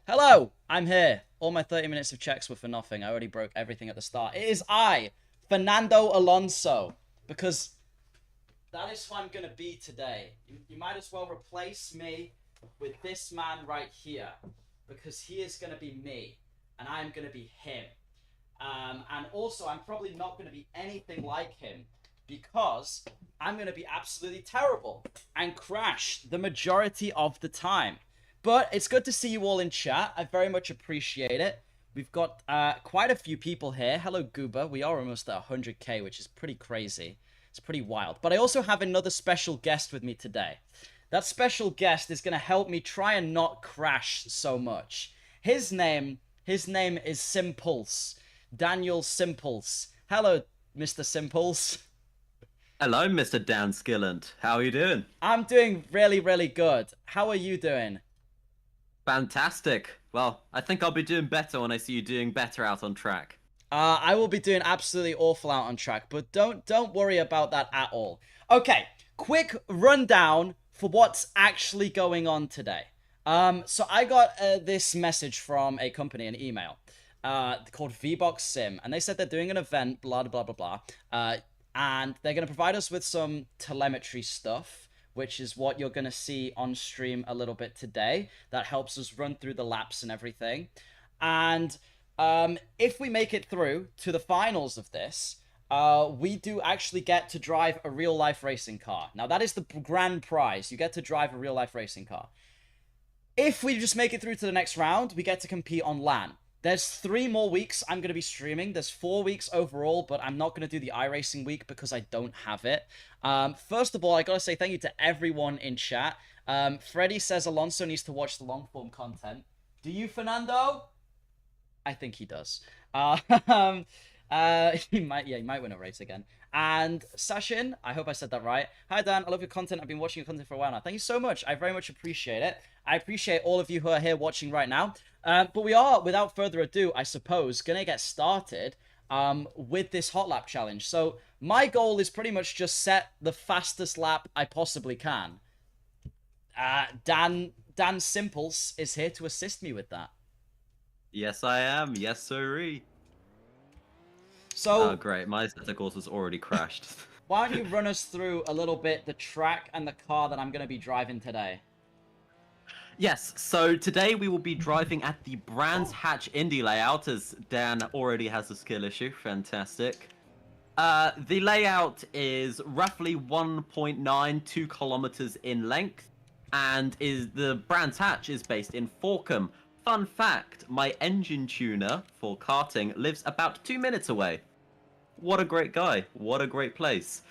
Hello, I'm here. All my 30 minutes of checks were for nothing. I already broke everything at the start. It is I, Fernando Alonso, because that is who I'm going to be today. You might as well replace me with this man right here, because he is going to be me, and I'm going to be him. And also, I'm probably not going to be anything like him, because I'm going to be absolutely terrible and crash the majority of the time. But it's good to see you all in chat. I very much appreciate it. We've got quite a few people here. Hello, Goober. We are almost at 100k, which is pretty crazy. It's pretty wild. But I also have another special guest with me today. That special guest is going to help me try and not crash so much. His name is Simpulse. Daniel Simpulse. Hello, Mr. Simpulse. Hello, Mr. Dan Skillant. How are you doing? I'm doing really, really good. How are you doing? Fantastic. Well, I think I'll be doing better when I see you doing better out on track. I will be doing absolutely awful out on track, but don't worry about that at all. Okay, quick rundown for what's actually going on today. So I got this message from a company, an email, called VBox Sim, and they said they're doing an event, blah blah blah blah, and they're going to provide us with some telemetry stuff, which is what you're going to see on stream a little bit today. That helps us run through the laps and everything. And if we make it through to the finals of this, we do actually get to drive a real-life racing car. Now, that is the grand prize. You get to drive a real-life racing car. If we just make it through to the next round, we get to compete on LAN. There's 3 more weeks I'm going to be streaming. There's 4 weeks overall, but I'm not going to do the iRacing week because I don't have it. First of all, I got to say thank you to everyone in chat. Freddie says Alonso needs to watch the long-form content. Do you, Fernando? I think he does. He might win a race again. And Sashin, I hope I said that right. Hi, Dan. I love your content. I've been watching your content for a while now. Thank you so much. I very much appreciate it. I appreciate all of you who are here watching right now. But we are, without further ado, I suppose, going to get started with this Hotlap challenge. So my goal is pretty much just set the fastest lap I possibly can. Dan Simples is here to assist me with that. Yes, I am. Yes, sirree. So, oh, great. My Assetto Corsa's already crashed. why don't you run us through a little bit the track and the car that I'm going to be driving today? Yes, so today we will be driving at the Brands Hatch Indy layout, as Dan already has a skill issue. Fantastic. The layout is roughly 1.92 kilometers in length, and the Brands Hatch is based in Forkham. Fun fact, my engine tuner for karting lives about 2 minutes away. What a great guy. What a great place.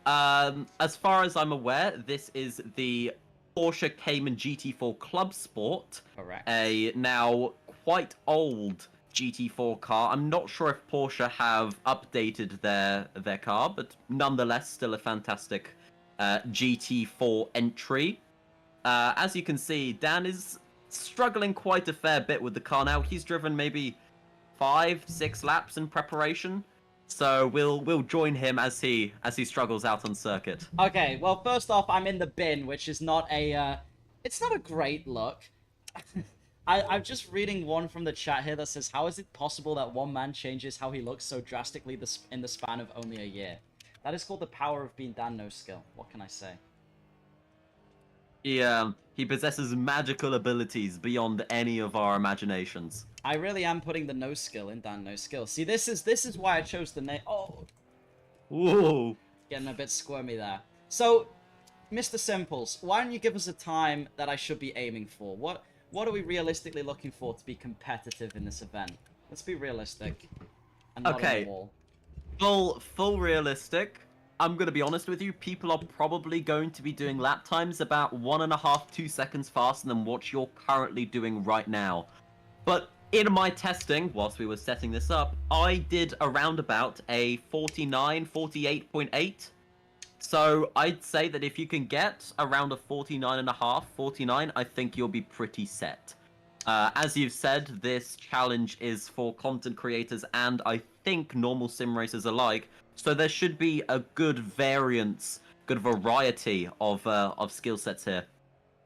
As far as I'm aware, this is the Porsche Cayman GT4 Club Sport. Correct. A now quite old GT4 car. I'm not sure if Porsche have updated their car, but nonetheless, still a fantastic GT4 entry. As you can see, Dan is struggling quite a fair bit with the car now. He's driven maybe 5-6 laps in preparation. So we'll join him as he struggles out on circuit. Okay, well, first off, I'm in the bin, which is not a, it's not a great look. I'm just reading one from the chat here that says, how is it possible that one man changes how he looks so drastically in the span of only a year? That is called the power of being Dan No Skill. What can I say? He possesses magical abilities beyond any of our imaginations. I really am putting the no skill in Dan No Skill. See, this is why I chose the name. Oh, whoa! Getting a bit squirmy there. So, Mr. Simples, why don't you give us a time that I should be aiming for? What are we realistically looking for to be competitive in this event? Let's be realistic. And not on the wall. Full realistic. I'm going to be honest with you, people are probably going to be doing lap times about 1.5-2 seconds faster than what you're currently doing right now. But in my testing, whilst we were setting this up, I did around about a 49, 48.8. So I'd say that if you can get around a 49.5, 49, I think you'll be pretty set. As you've said, this challenge is for content creators and I think normal sim racers alike. So there should be a good variance, good variety of skill sets here.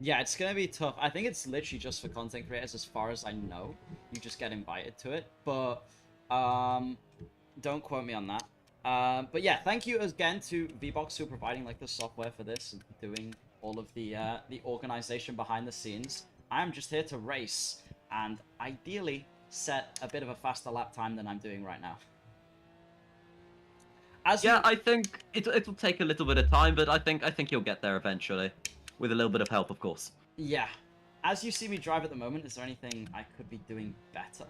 Yeah, it's gonna be tough. I think it's literally just for content creators, as far as I know. You just get invited to it, but don't quote me on that. But yeah, thank you again to VBox for providing like the software for this and doing all of the organization behind the scenes. I'm just here to race and ideally set a bit of a faster lap time than I'm doing right now. Yeah, I think it'll take a little bit of time, but I think you'll get there eventually, with a little bit of help, of course. Yeah. As you see me drive at the moment, is there anything I could be doing better?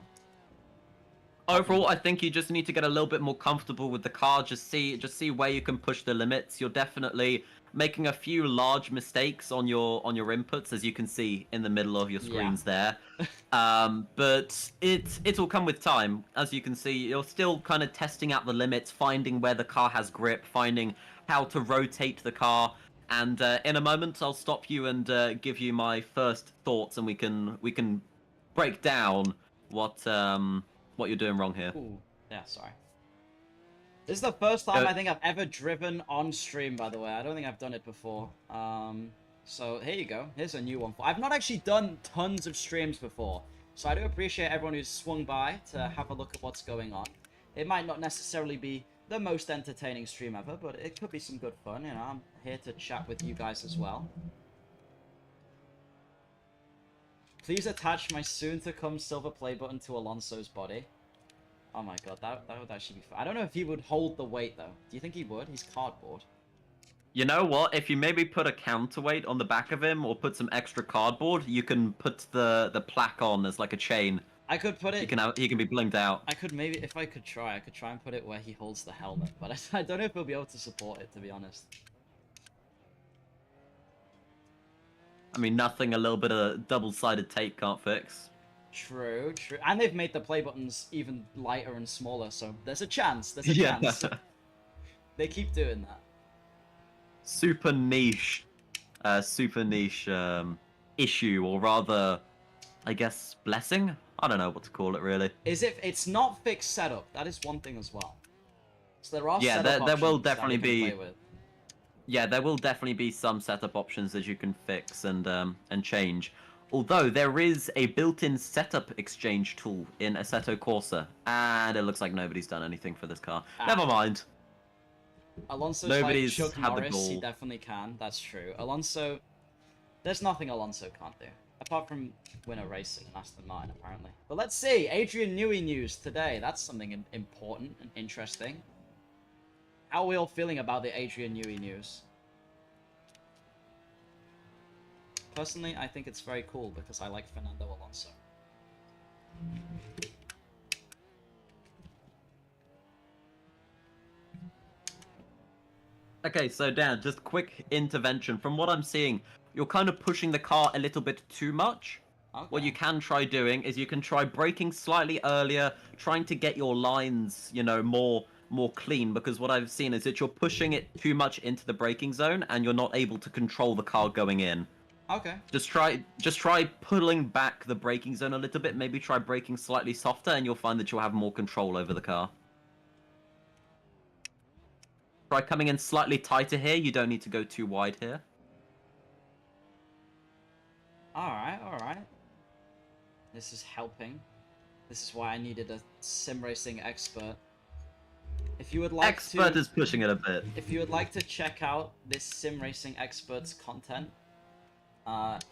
Overall, I think you just need to get a little bit more comfortable with the car. Just see where you can push the limits. You're definitely making a few large mistakes on your inputs, as you can see in the middle of your screens there. But it'll come with time. As you can see, you're still kind of testing out the limits, finding where the car has grip, finding how to rotate the car. And in a moment, I'll stop you and give you my first thoughts, and we can break down what you're doing wrong here. Ooh, yeah, sorry. This is the first time I think I've ever driven on stream, by the way. I don't think I've done it before. So here you go. Here's a new one. I've not actually done tons of streams before, so I do appreciate everyone who's swung by to have a look at what's going on. It might not necessarily be the most entertaining stream ever, but it could be some good fun. You know, I'm here to chat with you guys as well. Please attach my soon-to-come silver play button to Alonso's body. Oh my god, that would actually be fun. I don't know if he would hold the weight, though. Do you think he would? He's cardboard. You know what? If you maybe put a counterweight on the back of him, or put some extra cardboard, you can put the plaque on as like a chain. I could put it... He can be blinked out. I could maybe, if I could try and put it where he holds the helmet. But I don't know if he'll be able to support it, to be honest. I mean, nothing a little bit of double-sided tape can't fix. True, true. And they've made the play buttons even lighter and smaller, so there's a chance. There's a chance. They keep doing that. Super niche issue, or rather, I guess, blessing? I don't know what to call it, really. It's not fixed setup. That is one thing as well. So there are there will definitely be... play with. Yeah, there will definitely be some setup options that you can fix and change. Although there is a built-in setup exchange tool in Assetto Corsa, and it looks like nobody's done anything for this car. Never mind. Alonso's Nobody's like Chuck had Norris, the goal. he definitely can. That's true. Alonso, there's nothing Alonso can't do. Apart from win a race in Aston Martin, apparently. But let's see. Adrian Newey news today. That's something important and interesting. How are we all feeling about the Adrian Newey news? Personally, I think it's very cool because I like Fernando Alonso. Okay, so Dan, just quick intervention. From what I'm seeing, you're kind of pushing the car a little bit too much. Okay. What you can try doing is you can try braking slightly earlier, trying to get your lines, you know, more clean, because what I've seen is that you're pushing it too much into the braking zone and you're not able to control the car going in. Okay. Just try pulling back the braking zone a little bit, maybe try braking slightly softer, and you'll find that you'll have more control over the car. Try coming in slightly tighter here, you don't need to go too wide here. Alright, alright. This is helping. This is why I needed a sim racing expert. If you would like Expert is pushing it a bit. If you would like to check out this sim racing expert's content,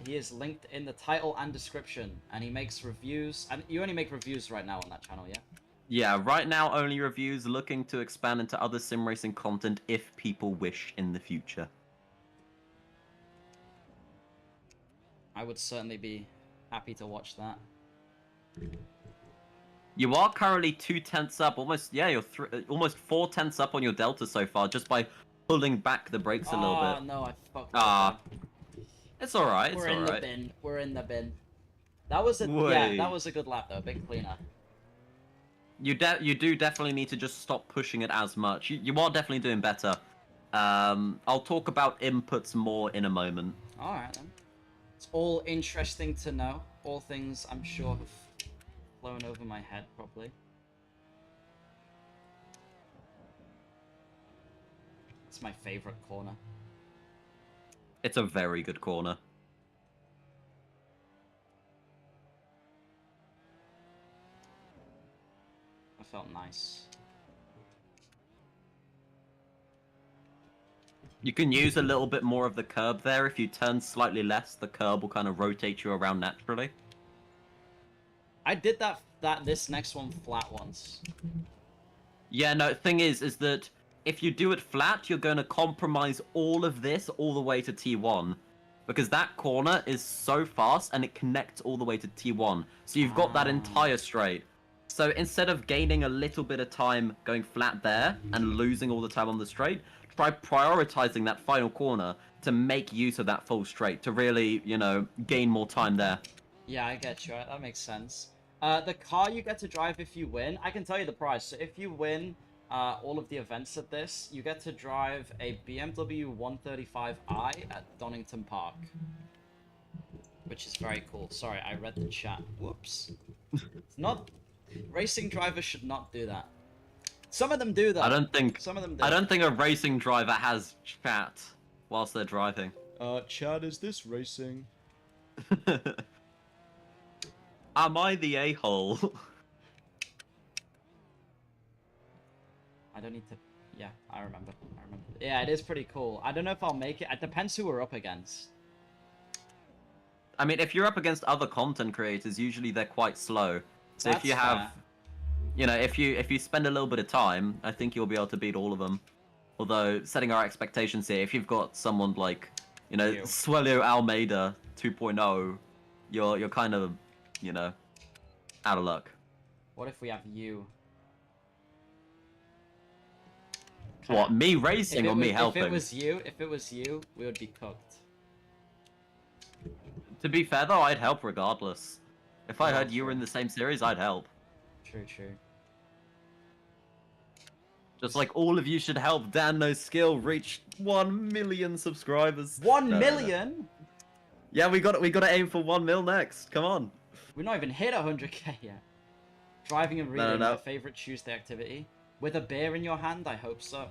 he is linked in the title and description, and he makes reviews. And you only make reviews right now on that channel, yeah? Yeah, right now only reviews, looking to expand into other sim racing content if people wish in the future. I would certainly be happy to watch that. You are currently 2/10 up, almost, yeah, you're almost 4/10 up on your delta so far, just by pulling back the brakes a little bit. Oh, no, I fucked up. It's alright, it's alright. We're in the bin. We're in the bin. That was yeah, that was a good lap, though. A bit cleaner. You do definitely need to just stop pushing it as much. You are definitely doing better. I'll talk about inputs more in a moment. Alright, then. It's all interesting to know. All things I'm sure have flown over my head, probably. It's my favorite corner. It's a very good corner. That felt nice. You can use a little bit more of the curb there. If you turn slightly less, the curb will kind of rotate you around naturally. I did this next one flat once. Yeah, no, thing is that if you do it flat, you're going to compromise all of this all the way to T1. Because that corner is so fast and it connects all the way to T1. So you've got that entire straight. So instead of gaining a little bit of time going flat there and losing all the time on the straight, try prioritizing that final corner to make use of that full straight to really, you know, gain more time there. Yeah, I get you. That makes sense. The car you get to drive if you win, I can tell you the price. So if you win all of the events at this, you get to drive a BMW 135i at Donington Park. Which is very cool. Sorry, I read the chat. Whoops. It's not... Racing drivers should not do that. Some of them do that. I don't think... Some of them do. I don't think a racing driver has chat whilst they're driving. Chad, is this racing? Am I the a-hole? I don't need to... Yeah, I remember. Yeah, it is pretty cool. I don't know if I'll make it. It depends who we're up against. I mean, if you're up against other content creators, usually they're quite slow. So That's if you have... fair. You know, if you spend a little bit of time, I think you'll be able to beat all of them. Although, setting our expectations here, if you've got someone like, you know, Suelio Almeida 2.0, you're kind of, you know, out of luck. What if we have you? What, me racing or me helping? If it was you, we would be cooked. To be fair though, I'd help regardless. If I heard you were in the same series, I'd help. True. Just like all of you should help Dan No Skill reach 1 million subscribers. 1 million? No. Yeah, we got to aim for 1 mil next. Come on. We're not even hit 100k yet. Driving and reading, my favorite Tuesday activity. With a beer in your hand, I hope so.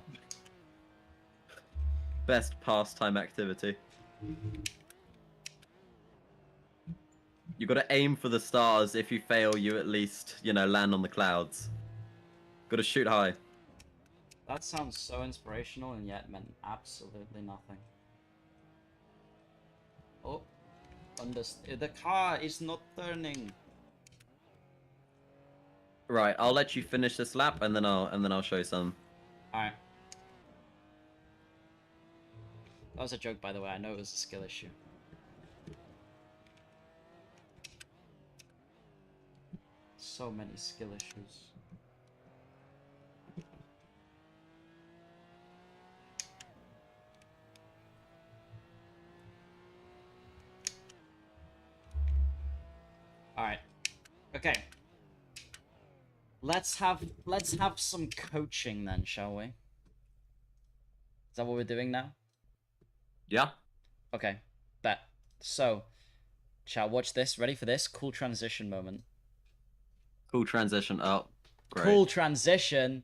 Best pastime activity. You got to aim for the stars. If you fail, you at least, you know, land on the clouds. Got to shoot high. That sounds so inspirational and yet meant absolutely nothing. Oh, the car is not turning. Right, I'll let you finish this lap and then I'll show you some. All right. That was a joke, by the way. I know it was a skill issue. So many skill issues. All right. Okay. Let's have some coaching then, shall we? Is that what we're doing now? Yeah. Okay. Bet. So, chat, watch this. Ready for this? Cool transition moment. Cool transition. Oh, great. Cool transition.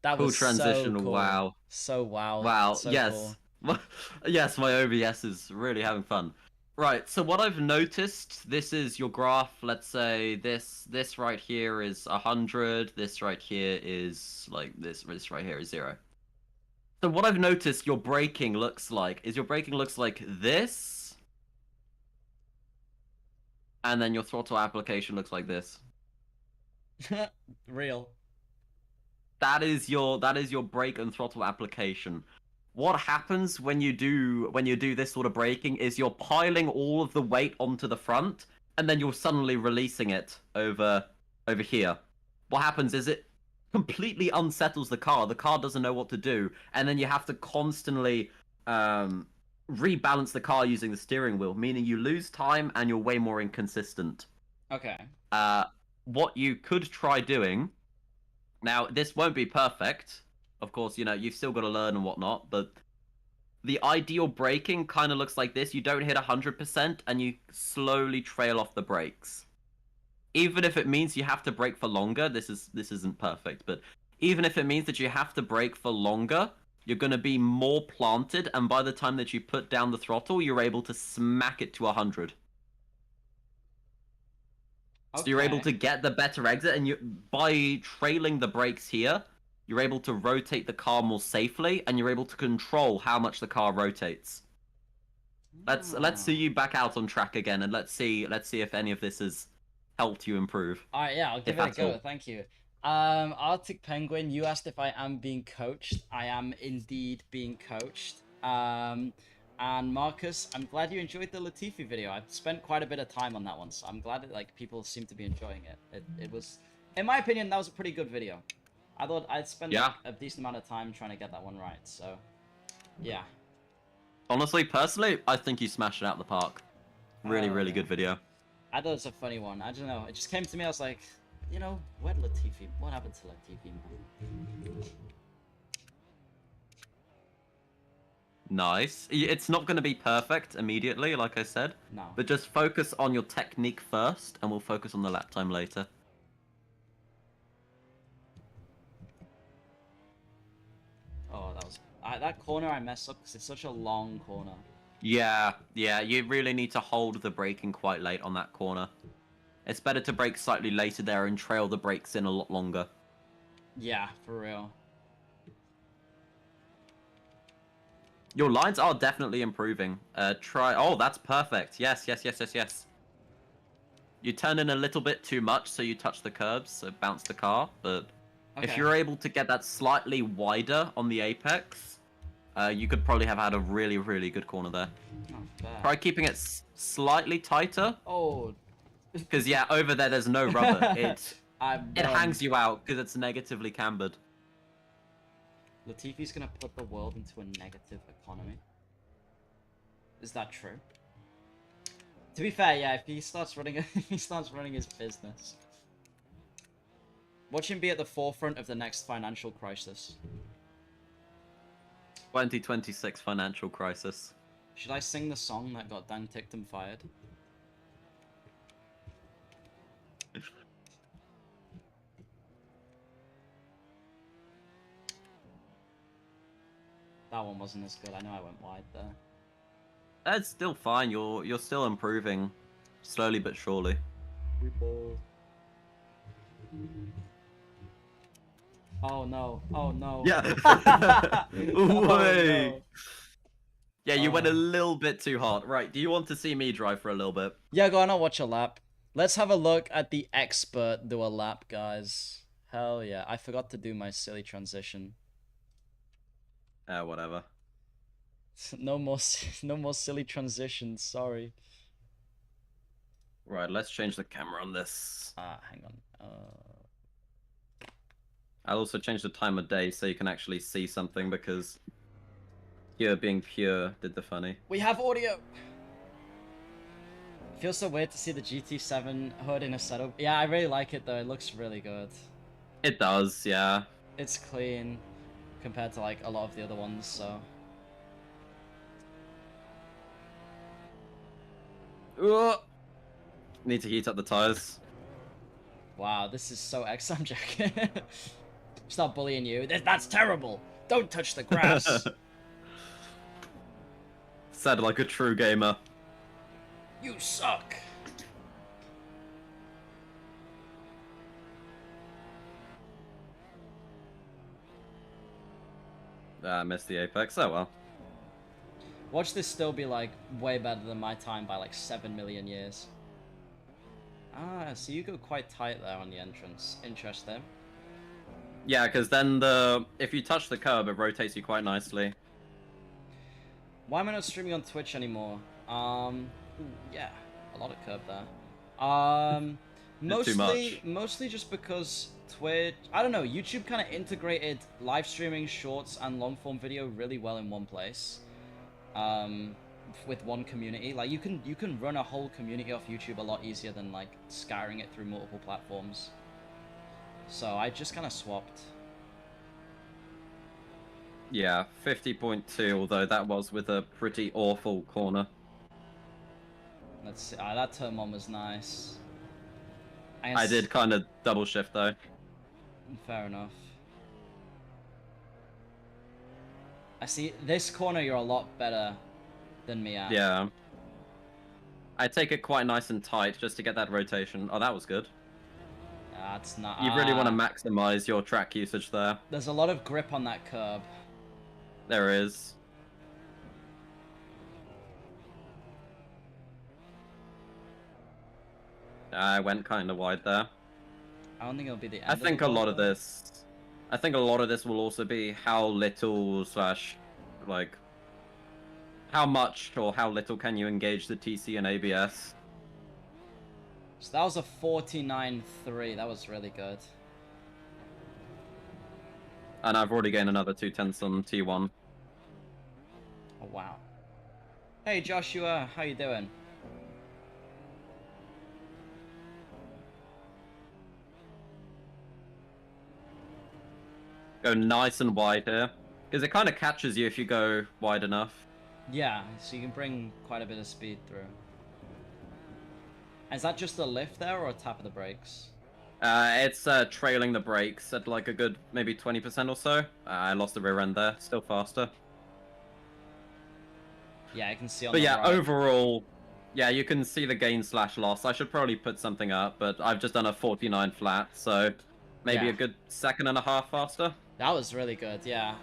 That was cool transition. So cool. Wow. So wow. Wow. So yes. Cool. Yes, my OBS is really having fun. Right. So what I've noticed, this is your graph. Let's say this right here is 100. This right here is like this right here is 0. So what I've noticed your braking looks like is this, and then your throttle application looks like this. Real. That is your brake and throttle application. What happens when you do this sort of braking is you're piling all of the weight onto the front, and then you're suddenly releasing it over here. What happens is it completely unsettles the car. The car doesn't know what to do, and then you have to constantly rebalance the car using the steering wheel, meaning you lose time and you're way more inconsistent. Okay. What you could try doing, now this won't be perfect, of course, you know, you've still got to learn and whatnot, but the ideal braking kind of looks like this. You don't hit 100% and you slowly trail off the brakes. Even if it means you have to brake for longer, this isn't perfect, but even if it means that you have to brake for longer, you're going to be more planted, and by the time that you put down the throttle, you're able to smack it to 100. So you're able Okay. to get the better exit, and by trailing the brakes here, you're able to rotate the car more safely, and you're able to control how much the car rotates. Let's see Ah. you back out on track again, and let's see if any of this has helped you improve, All right, yeah, I'll give if it a at go. all. Thank you. Arctic Penguin, you asked if I am being coached. I am indeed being coached. And Marcus, I'm glad you enjoyed the Latifi video. I've spent quite a bit of time on that one, so I'm glad that like people seem to be enjoying it. It was, in my opinion, that was a pretty good video. I thought I'd spent like Yeah. a decent amount of time trying to get that one right. So, yeah. Honestly, personally, I think you smashed it out of the park. Really, Oh, really yeah. good video. I thought it was a funny one. I don't know. It just came to me. I was like, you know, where'd Latifi? What happened to Latifi? Nice. It's not going to be perfect immediately, like I said. No. But just focus on your technique first, and we'll focus on the lap time later. Oh, that was that corner I messed up because it's such a long corner. Yeah, you really need to hold the braking quite late on that corner. It's better to brake slightly later there and trail the brakes in a lot longer. Yeah, for real. Your lines are definitely improving. Oh, that's perfect. Yes. You turn in a little bit too much, so you touch the curbs, so bounce the car. But if Okay. you're able to get that slightly wider on the apex, you could probably have had a really, really good corner there. Not bad. Try keeping it slightly tighter. Oh. Because, yeah, over there's no rubber. It It hangs you out because it's negatively cambered. Latifi's gonna put the world into a negative economy. Is that true? To be fair, yeah, if he starts running his business. Watch him be at the forefront of the next financial crisis. 2026 financial crisis. Should I sing the song that got Dan Ticktum fired? That one wasn't as good. I know I went wide there. That's still fine. You're still improving, slowly but surely. Oh no! Oh no! Yeah. Oh, Way. no. Yeah, you went a little bit too hard. Right, do you want to see me drive for a little bit? Yeah, go on, I'll watch a lap. Let's have a look at the expert do a lap, guys. Hell yeah. I forgot to do my silly transition. Whatever. No more silly transitions, sorry. Right, let's change the camera on this. Hang on. I'll also change the time of day so you can actually see something because Pure being pure did the funny. We have audio! Feels so weird to see the GT7 hood in a setup. Yeah, I really like it though. It looks really good. It does, yeah. It's clean compared to like a lot of the other ones, so. Need to heat up the tires. Wow, this is so X. I'm joking. Stop bullying you. That's terrible. Don't touch the grass. Said like a true gamer. You suck. I missed the apex. Oh well. Watch this still be like way better than my time by like 7 million years. Ah, so you go quite tight there on the entrance. Interesting. Yeah, because then if you touch the curb, it rotates you quite nicely. Why am I not streaming on Twitch anymore? Yeah, a lot of curb there. Too much. Mostly just because Twitch, I don't know, YouTube kind of integrated live streaming, shorts, and long form video really well in one place. With one community, like you can run a whole community off YouTube a lot easier than like scattering it through multiple platforms. So I just kind of swapped. Yeah, 50.2, although that was with a pretty awful corner. Let's see. That turn one was nice. I did kind of double shift though. Fair enough. I see this corner you're a lot better than me at. Yeah. I take it quite nice and tight just to get that rotation. Oh, that was good. That's not... You really want to maximize your track usage there. There's a lot of grip on that curb. There is. I went kind of wide there. I don't think it'll be the end I think a lot of this... I think a lot of this will also be how little / like... how much or how little can you engage the TC and ABS. So that was a 49.3. That was really good. And I've already gained another 2/10 on T1. Oh, wow. Hey, Joshua. How you doing? Go nice and wide here. Because it kind of catches you if you go wide enough. Yeah, so you can bring quite a bit of speed through. Is that just a lift there or a tap of the brakes? It's trailing the brakes at like a good maybe 20% or so. I lost the rear end there, still faster. Yeah, I can see on But the yeah, right. overall, yeah, you can see the gain / loss. I should probably put something up, but I've just done a 49 flat, so maybe Yeah. a good 1.5 seconds faster. That was really good, yeah.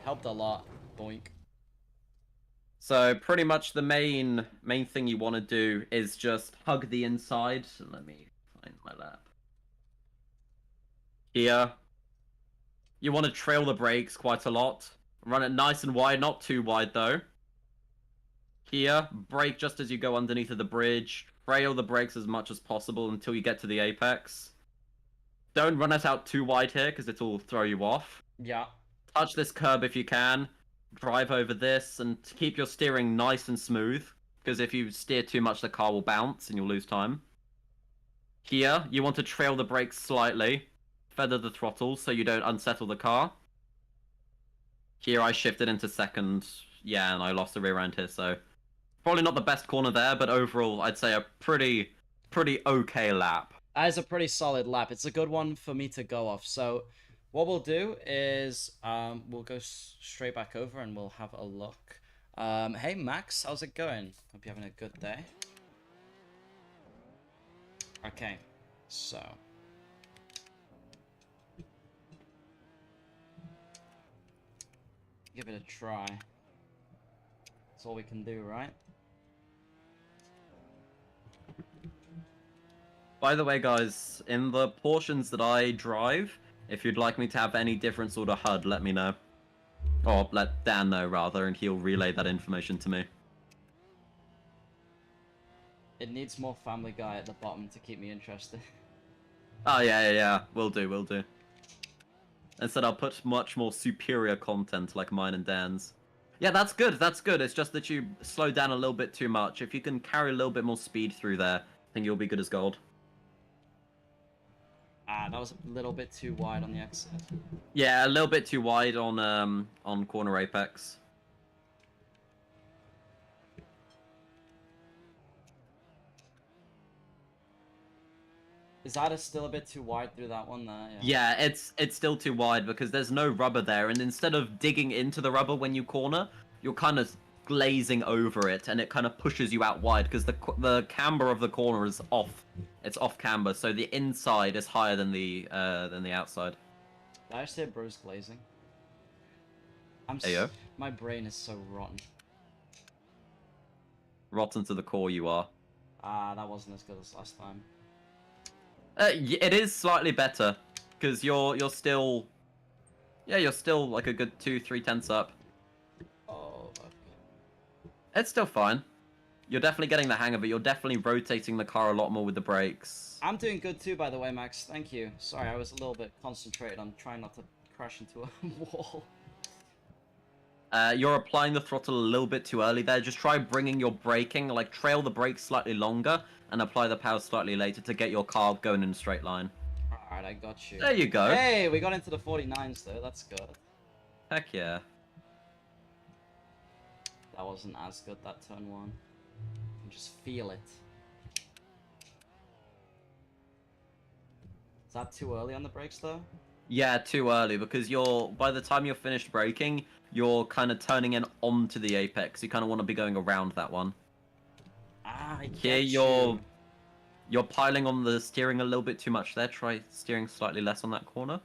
Helped a lot. Boink. So pretty much the main thing you want to do is just hug the inside. Let me find my lap. Here, you want to trail the brakes quite a lot. Run it nice and wide, not too wide though. Here, brake just as you go underneath of the bridge. Trail the brakes as much as possible until you get to the apex. Don't run it out too wide here because it'll throw you off. Yeah. Touch this curb if you can. Drive over this and keep your steering nice and smooth. Because if you steer too much, the car will bounce and you'll lose time. Here, you want to trail the brakes slightly. Feather the throttle so you don't unsettle the car. Here I shifted into second. Yeah, and I lost the rear end here, so... Probably not the best corner there, but overall, I'd say a pretty okay lap. That is a pretty solid lap. It's a good one for me to go off. So what we'll do is we'll go straight back over and we'll have a look. Hey, Max, how's it going? Hope you're having a good day. Okay, so... give it a try. That's all we can do, right? By the way, guys, in the portions that I drive, if you'd like me to have any different sort of HUD, let me know. Or let Dan know, rather, and he'll relay that information to me. It needs more Family Guy at the bottom to keep me interested. Oh, yeah. Will do. Instead, I'll put much more superior content like mine and Dan's. Yeah, that's good. It's just that you slow down a little bit too much. If you can carry a little bit more speed through there, I think you'll be good as gold. Ah, that was a little bit too wide on the exit. Yeah, a little bit too wide on corner apex. Is that still a bit too wide through that one there? Yeah, it's still too wide because there's no rubber there, and instead of digging into the rubber when you corner, you're kind of glazing over it, and it kind of pushes you out wide because the camber of the corner is off. It's off camber, so the inside is higher than the outside. Did I just say bro's glazing? Heyo. My brain is so rotten. Rotten to the core you are. Ah, that wasn't as good as last time. It is slightly better because you're still, yeah, you're still like a good 2-3 tenths up. Oh, fuck. It's still fine. You're definitely getting the hang of it. You're definitely rotating the car a lot more with the brakes. I'm doing good too, by the way, Max. Thank you. Sorry, I was a little bit concentrated on trying not to crash into a wall. You're applying the throttle a little bit too early there. Just try bringing your braking, like trail the brakes slightly longer and apply the power slightly later to get your car going in a straight line. Alright, I got you. There you go. Hey, we got into the 49s though. That's good. Heck yeah. That wasn't as good, that turn one. You can just feel it. Is that too early on the brakes though? Yeah, too early because by the time you're finished braking, you're kind of turning in onto the apex. You kind of want to be going around that one. Ah, I Here get you. you're piling on the steering a little bit too much there. Try steering slightly less on that corner.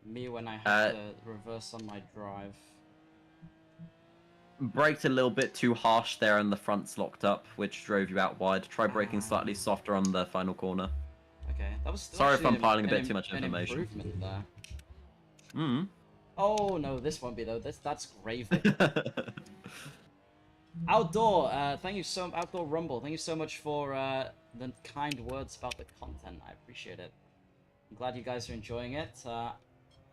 Me when I have to reverse on my drive. Braked a little bit too harsh there and the front's locked up, which drove you out wide. Try braking slightly softer on the final corner. Okay, that was Sorry if actually I'm piling a bit too much an information. improvement there. Hmm. Oh no, this won't be though. That's gravy. Outdoor, thank you so Outdoor Rumble. Thank you so much for the kind words about the content. I appreciate it. I'm glad you guys are enjoying it.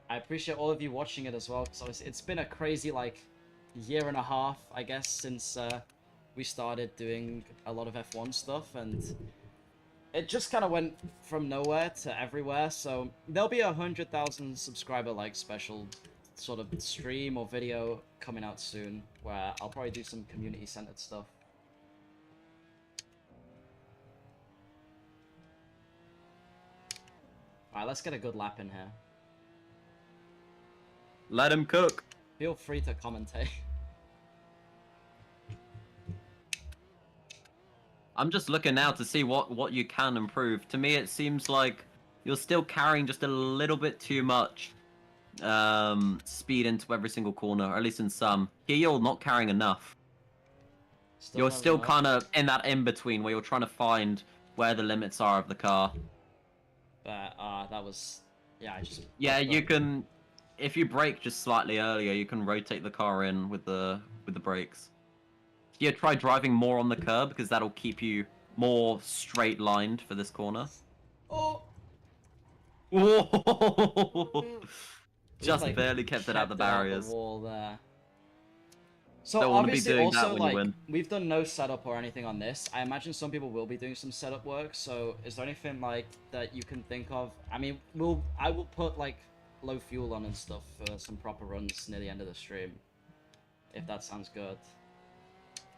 I appreciate all of you watching it as well. So it's been a crazy like year and a half, I guess, since we started doing a lot of F1 stuff, and it just kind of went from nowhere to everywhere. So there'll be 100,000 subscriber like special sort of stream or video coming out soon, where I'll probably do some community centered stuff. Alright, let's get a good lap in here. Let him cook. Feel free to commentate. I'm just looking now to see what you can improve. To me, it seems like you're still carrying just a little bit too much speed into every single corner, or at least in some. Here, you're not carrying enough. You're still kind of in that in-between where you're trying to find where the limits are of the car. But that was... Yeah, I just... Yeah, you can... If you brake just slightly earlier, you can rotate the car in with the brakes. Yeah, try driving more on the curb, because that'll keep you more straight-lined for this corner. Oh! Whoa! Just like, barely kept it out the barriers. The wall there. So Don't want to be obviously doing also that when like you win. we've done no setup or anything on this. I imagine some people will be doing some setup work. So is there anything like that you can think of? I mean, I will put like low fuel on and stuff for some proper runs near the end of the stream, if that sounds good.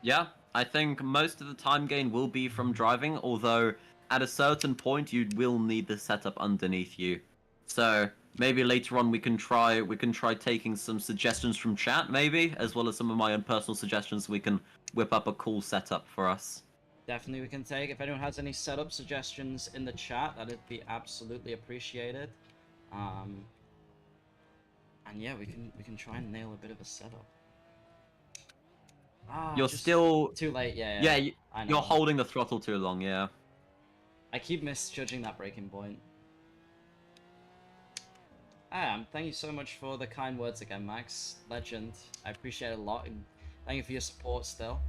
Yeah, I think most of the time gain will be from driving, although at a certain point you will need the setup underneath you. So maybe later on we can try taking some suggestions from chat, maybe, as well as some of my own personal suggestions. We can whip up a cool setup for us. Definitely we can take. If anyone has any setup suggestions in the chat, that'd be absolutely appreciated. And yeah, we can try and nail a bit of a setup. You're still too late. Yeah. Yeah, you're holding the throttle too long. Yeah. I keep misjudging that braking point. Thank you so much for the kind words again, Max. Legend. I appreciate it a lot, and thank you for your support still.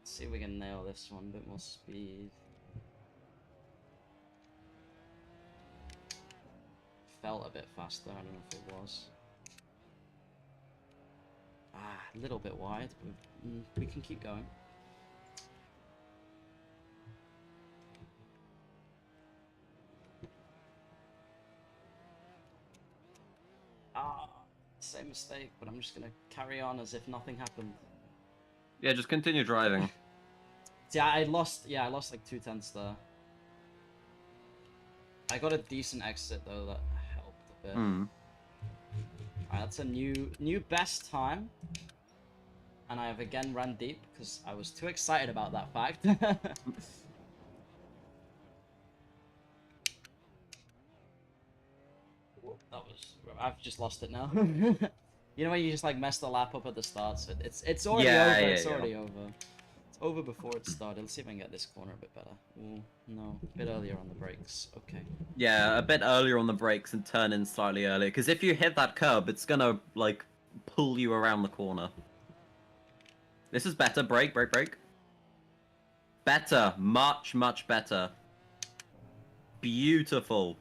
Let's see if we can nail this one. A bit more speed. Felt a bit faster. I don't know if it was. A little bit wide, but we can keep going. Same mistake, but I'm just gonna carry on as if nothing happened. Yeah, just continue driving. Yeah, I lost like 2/10 there. I got a decent exit though, that helped a bit. Alright, that's a new best time. And I have again ran deep because I was too excited about that fact. I've just lost it now. You know when you just like mess the lap up at the start, so it's already over. It's already over. It's over before it started. Let's see if I can get this corner a bit better. Ooh, no, a bit earlier on the brakes. Okay. Yeah, a bit earlier on the brakes and turn in slightly earlier, because if you hit that curb, it's gonna like pull you around the corner. This is better. Brake. Better, much better. Beautiful.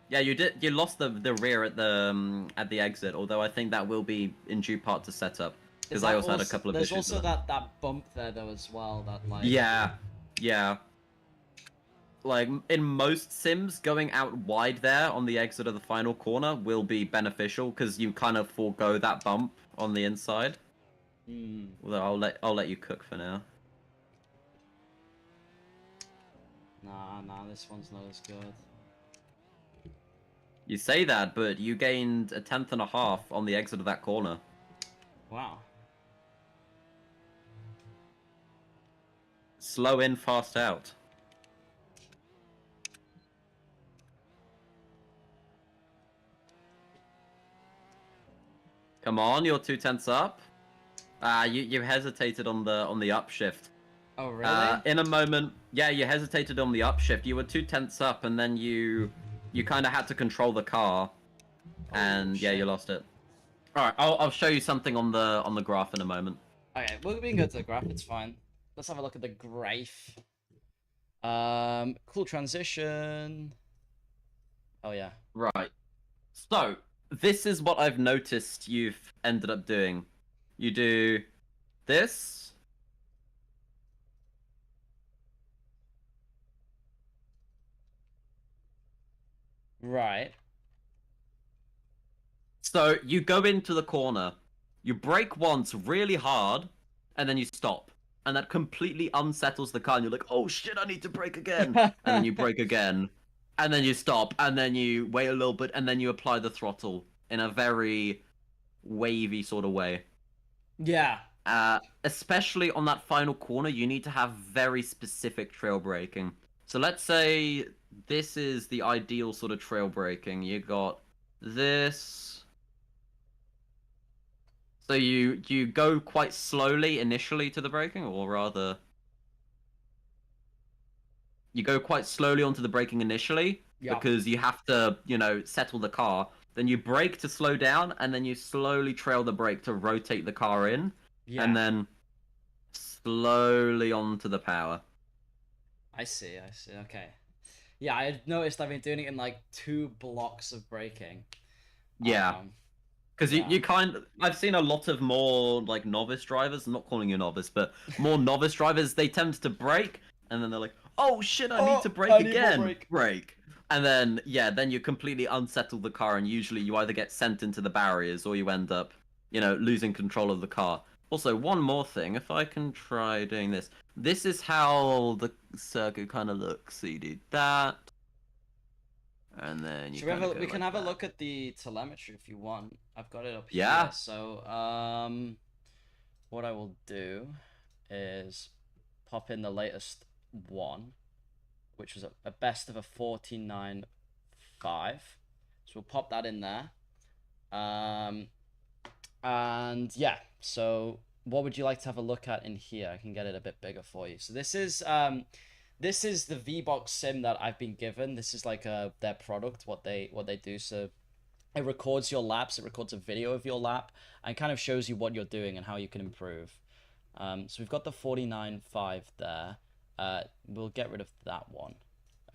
Yeah, you lost the rear at the exit, although I think that will be in due part to setup, because I also had a couple of issues. There's also that bump there though as well, that like... Yeah. Like, in most sims, going out wide there on the exit of the final corner will be beneficial, because you kind of forego that bump on the inside. Although I'll let you cook for now. Nah, this one's not as good. You say that, but you gained a 10th and a half on the exit of that corner. Wow. Slow in, fast out. Come on, you're 2/10 up. You hesitated on the upshift. Oh, really? In a moment, yeah, you hesitated on the upshift. You were 2/10 up, and then you kind of had to control the car, and yeah, shit. you lost it. All right, I'll show you something on the graph in a moment. Okay, we can go to the graph. It's fine. Let's have a look at the graph. Cool transition. Oh yeah. Right. So this is what I've noticed you've ended up doing. You do this. Right. So you go into the corner, you brake once really hard, and then you stop. And that completely unsettles the car, and you're like, oh shit, I need to brake again. And then you brake again, and then you stop, and then you wait a little bit, and then you apply the throttle in a very wavy sort of way. Yeah. Especially on that final corner, you need to have very specific trail braking. So let's say this is the ideal sort of trail braking. You got this. So you go quite slowly initially to the braking, or rather, you go quite slowly onto the braking initially because you have to, settle the car. Then you brake to slow down, and then you slowly trail the brake to rotate the car in, and then slowly onto the power. I see. Okay. Yeah, I noticed I've been doing it in like 2 blocks of braking. Yeah. Because I've seen a lot of more like novice drivers. I'm not calling you a novice, but more novice drivers. They tend to brake, and then they're like, "Oh shit, I need to brake again." Brake, and then then you completely unsettle the car, and usually you either get sent into the barriers or you end up, losing control of the car. Also, one more thing, if I can try doing this. This is how the circuit kind of looks. So you do that. And then you we can have a look at the telemetry if you want. I've got it up here. So what I will do is pop in the latest one, which was a best of a 49.5. So we'll pop that in there. And yeah, so what would you like to have a look at in here? I can get it a bit bigger for you. So this is the VBox Sim that I've been given. This is like their product, what they do. So it records your laps, it records a video of your lap, and kind of shows you what you're doing and how you can improve. So we've got the 49.5 there. We'll get rid of that one.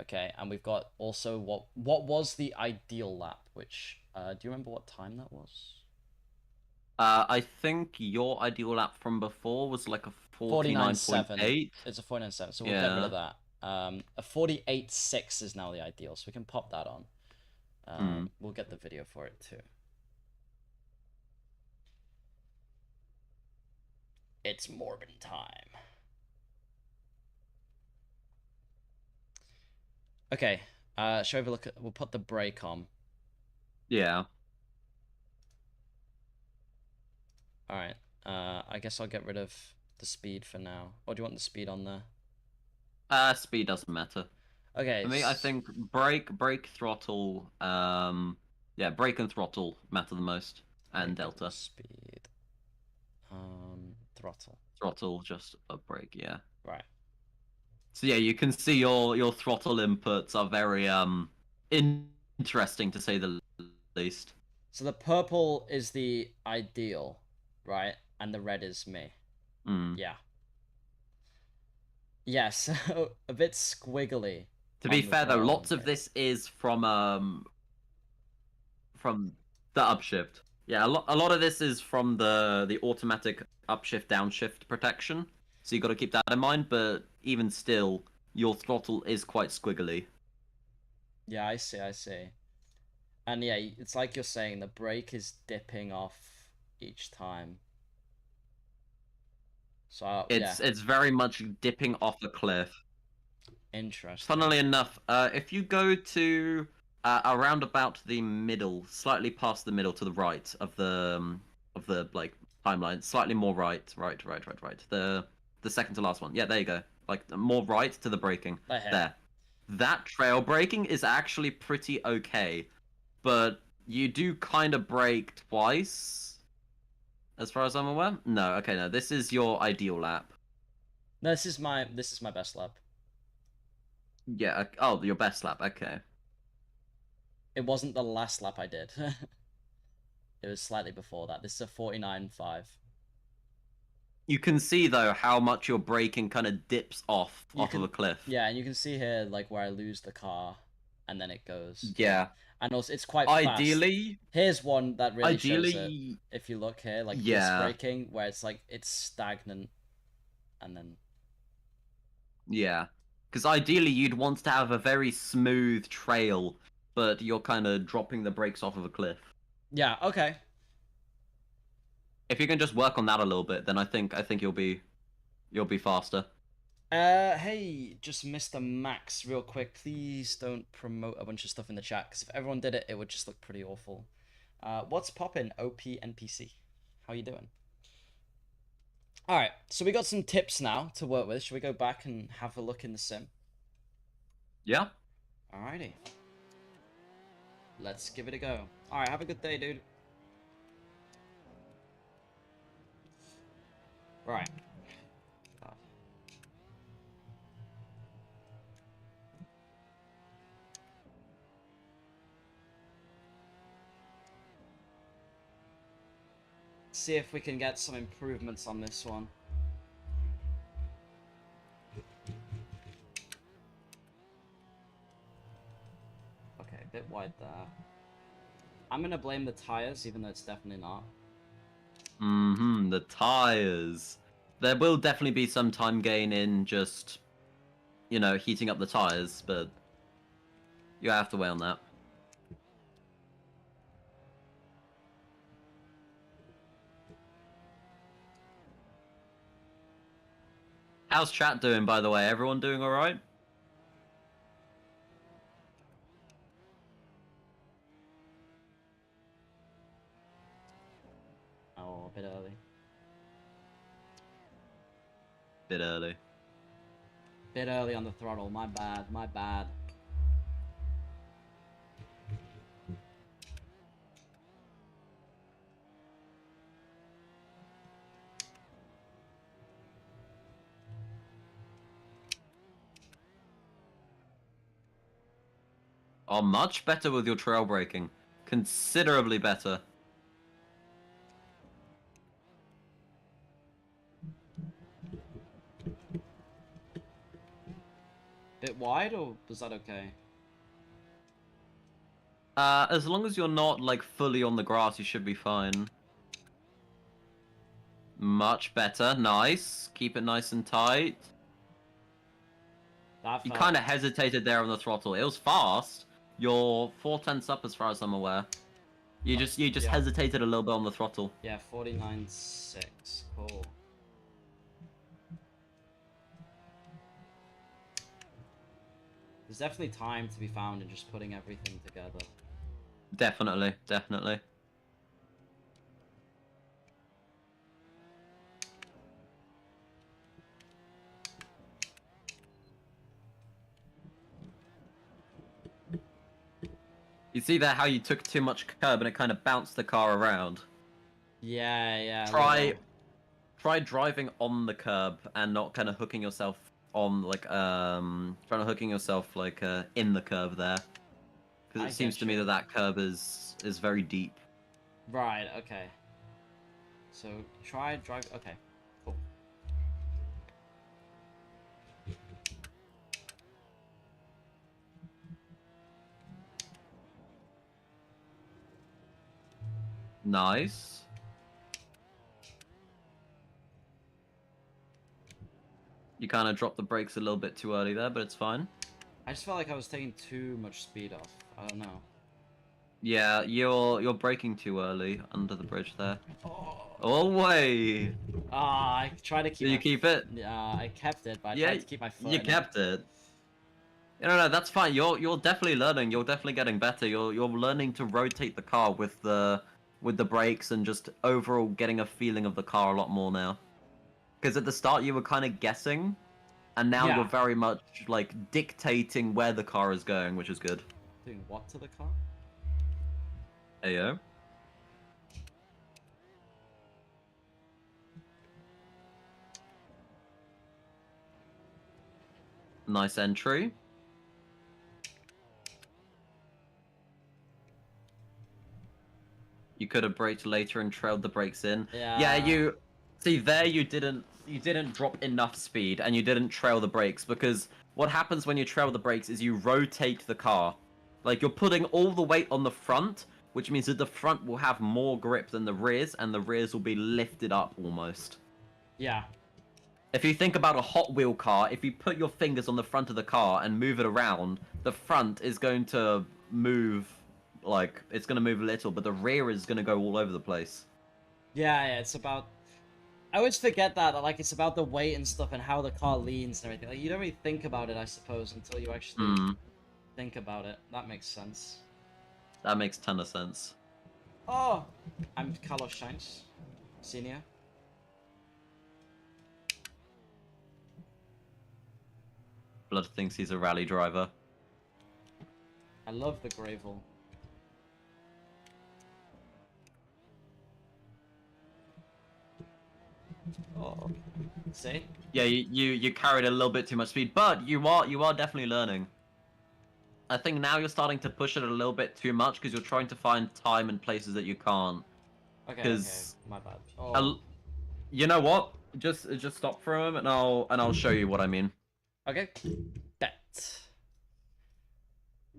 Okay, and we've got also what was the ideal lap, which do you remember what time that was? I think your ideal lap from before was like a 49.8. It's a 49.7, so we'll get rid of that. A 48.6 is now the ideal, so we can pop that on. We'll get the video for it too. It's Morbin time. Okay, shall we have a look at... We'll put the brake on. Yeah. Alright, I guess I'll get rid of the speed for now. Or do you want the speed on there? Speed doesn't matter. Okay. For me, I think brake, throttle, yeah, brake and throttle matter the most, and delta. Speed. Throttle. Throttle, just a brake, yeah. Right. So yeah, you can see your throttle inputs are very interesting to say the least. So the purple is the ideal, right? And the red is me. Yeah. Yeah, so a bit squiggly. To be fair though, lots of this is from the upshift. Yeah, a lot of this is from the automatic upshift downshift protection. So you got to keep that in mind, but even still, your throttle is quite squiggly. Yeah, I see. And yeah, it's like you're saying, the brake is dipping off each time. So yeah, It's very much dipping off a cliff. interesting. Funnily enough, if you go to around about the middle, slightly past the middle to the right of the like timeline, slightly more right. The second to last one. Yeah, there you go. Like more right to the braking. Right here. There. That trail braking is actually pretty okay, but you do kind of brake twice, as far as I'm aware. No, okay, no. This is your ideal lap. No, this is my best lap. Yeah. Oh, your best lap. Okay. It wasn't the last lap I did. It was slightly before that. This is a 49.5. You can see though how much your braking kind of dips off of a cliff. Yeah, and you can see here like where I lose the car, and then it goes. Yeah. And also it's quite Ideally, fast. Here's one that really shows it. ideally, If you look here, like yeah. this braking, where it's like it's stagnant, and then yeah, because ideally you'd want to have a very smooth trail, but you're kind of dropping the brakes off of a cliff. yeah, okay. If you can just work on that a little bit, then I think you'll be faster. Hey, just Mr. Max, real quick. Please don't promote a bunch of stuff in the chat, because if everyone did it, it would just look pretty awful. What's poppin', OP NPC? How you doing? All right, so we got some tips now to work with. Should we go back and have a look in the sim? Yeah. Alrighty. Let's give it a go. All right, have a good day, dude. Right. See if we can get some improvements on this one. Okay, a bit wide there. I'm gonna blame the tires, even though it's definitely not. The tires. There will definitely be some time gain in just, you know, heating up the tires, but you have to weigh on that. How's chat doing, by the way? Everyone doing alright? Oh, a bit early. Bit early. Bit early on the throttle, my bad, my bad. Oh, much better with your trail braking. Considerably better. Bit wide, or was that okay? As long as you're not, like, fully on the grass, you should be fine. Much better. Nice. Keep it nice and tight. That You felt... kind of hesitated there on the throttle. It was fast. You're 4/10 up as far as I'm aware. You just yeah. hesitated a little bit on the throttle. Yeah, 49.6. Cool. There's definitely time to be found in just putting everything together. Definitely, definitely. You see there how you took too much curb and it kind of bounced the car around? Yeah. Try driving on the curb and not kind of hooking yourself on, like, trying to hooking yourself, like, in the curb there. Because it seems to me that curb is very deep. Right, okay. So, try drive... Okay, cool. Nice. You kind of dropped the brakes a little bit too early there, but it's fine. I just felt like I was taking too much speed off. I don't know. Yeah, you're braking too early under the bridge there. Oh, way. Ah, I tried to keep. Did you keep it? Yeah, I kept it, but I Yeah, tried to keep my foot. you in kept it. No, that's fine. You're definitely learning. You're definitely getting better. You're learning to rotate the car with the brakes and just overall getting a feeling of the car a lot more now. Because at the start you were kind of guessing, and now Yeah. you're very much like dictating where the car is going, which is good. Doing what to the car? Ayo. Nice entry. You could have braked later and trailed the brakes in. Yeah, you see there you didn't drop enough speed and you didn't trail the brakes, because what happens when you trail the brakes is you rotate the car. Like you're putting all the weight on the front, which means that the front will have more grip than the rears, and the rears will be lifted up almost. Yeah. If you think about a Hot Wheel car, if you put your fingers on the front of the car and move it around, the front is going to move, like, it's going to move a little, but the rear is going to go all over the place. Yeah, it's about... I always forget that, like, it's about the weight and stuff and how the car leans and everything. Like, you don't really think about it, I suppose, until you actually think about it. That makes sense. That makes a ton of sense. Oh! I'm Carlos Sainz, Senior. Blood thinks he's a rally driver. I love the gravel. Oh, see? Yeah, you carried a little bit too much speed, but you are definitely learning. I think now you're starting to push it a little bit too much because you're trying to find time and places that you can't. Okay, my bad. Oh. You know what? Just stop for a moment, and I'll show you what I mean. Okay. Bet.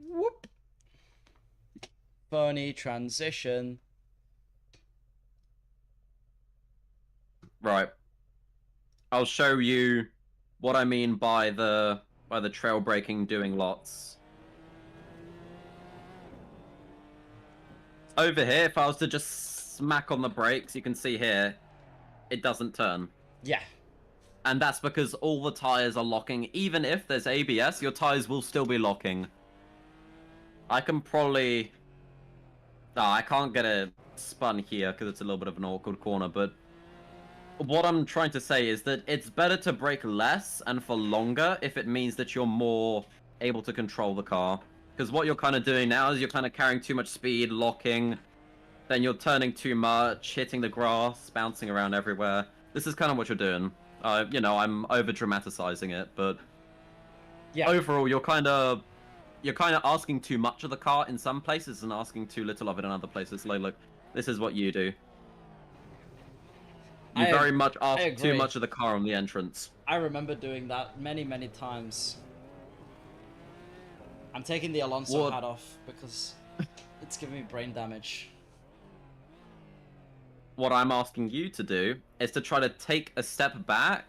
Whoop. Funny transition. Right. I'll show you what I mean by the trail braking doing lots. Over here, if I was to just smack on the brakes, you can see here, it doesn't turn. Yeah. And that's because all the tires are locking. Even if there's ABS, your tires will still be locking. I can probably... No, I can't get it spun here because it's a little bit of an awkward corner, but what I'm trying to say is that it's better to brake less and for longer if it means that you're more able to control the car. Because what you're kind of doing now is you're kind of carrying too much speed, locking, then you're turning too much, hitting the grass, bouncing around everywhere. This is kind of what you're doing. You know, I'm over-dramatizing it, but yeah. Overall, you're kind of asking too much of the car in some places and asking too little of it in other places. Like, look, this is what you do. You very much ask too much of the car on the entrance. I remember doing that many, many times. I'm taking the Alonso hat off because it's giving me brain damage. What I'm asking you to do is to try to take a step back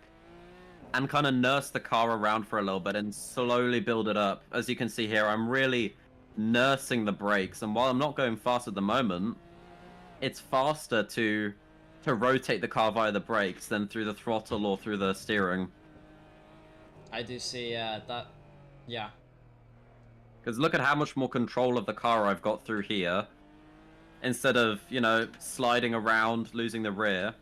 and kind of nurse the car around for a little bit and slowly build it up. As you can see here, I'm really nursing the brakes, and while I'm not going fast at the moment, it's faster to rotate the car via the brakes than through the throttle or through the steering. I do see that, yeah. Because look at how much more control of the car I've got through here. Instead of, you know, sliding around, losing the rear,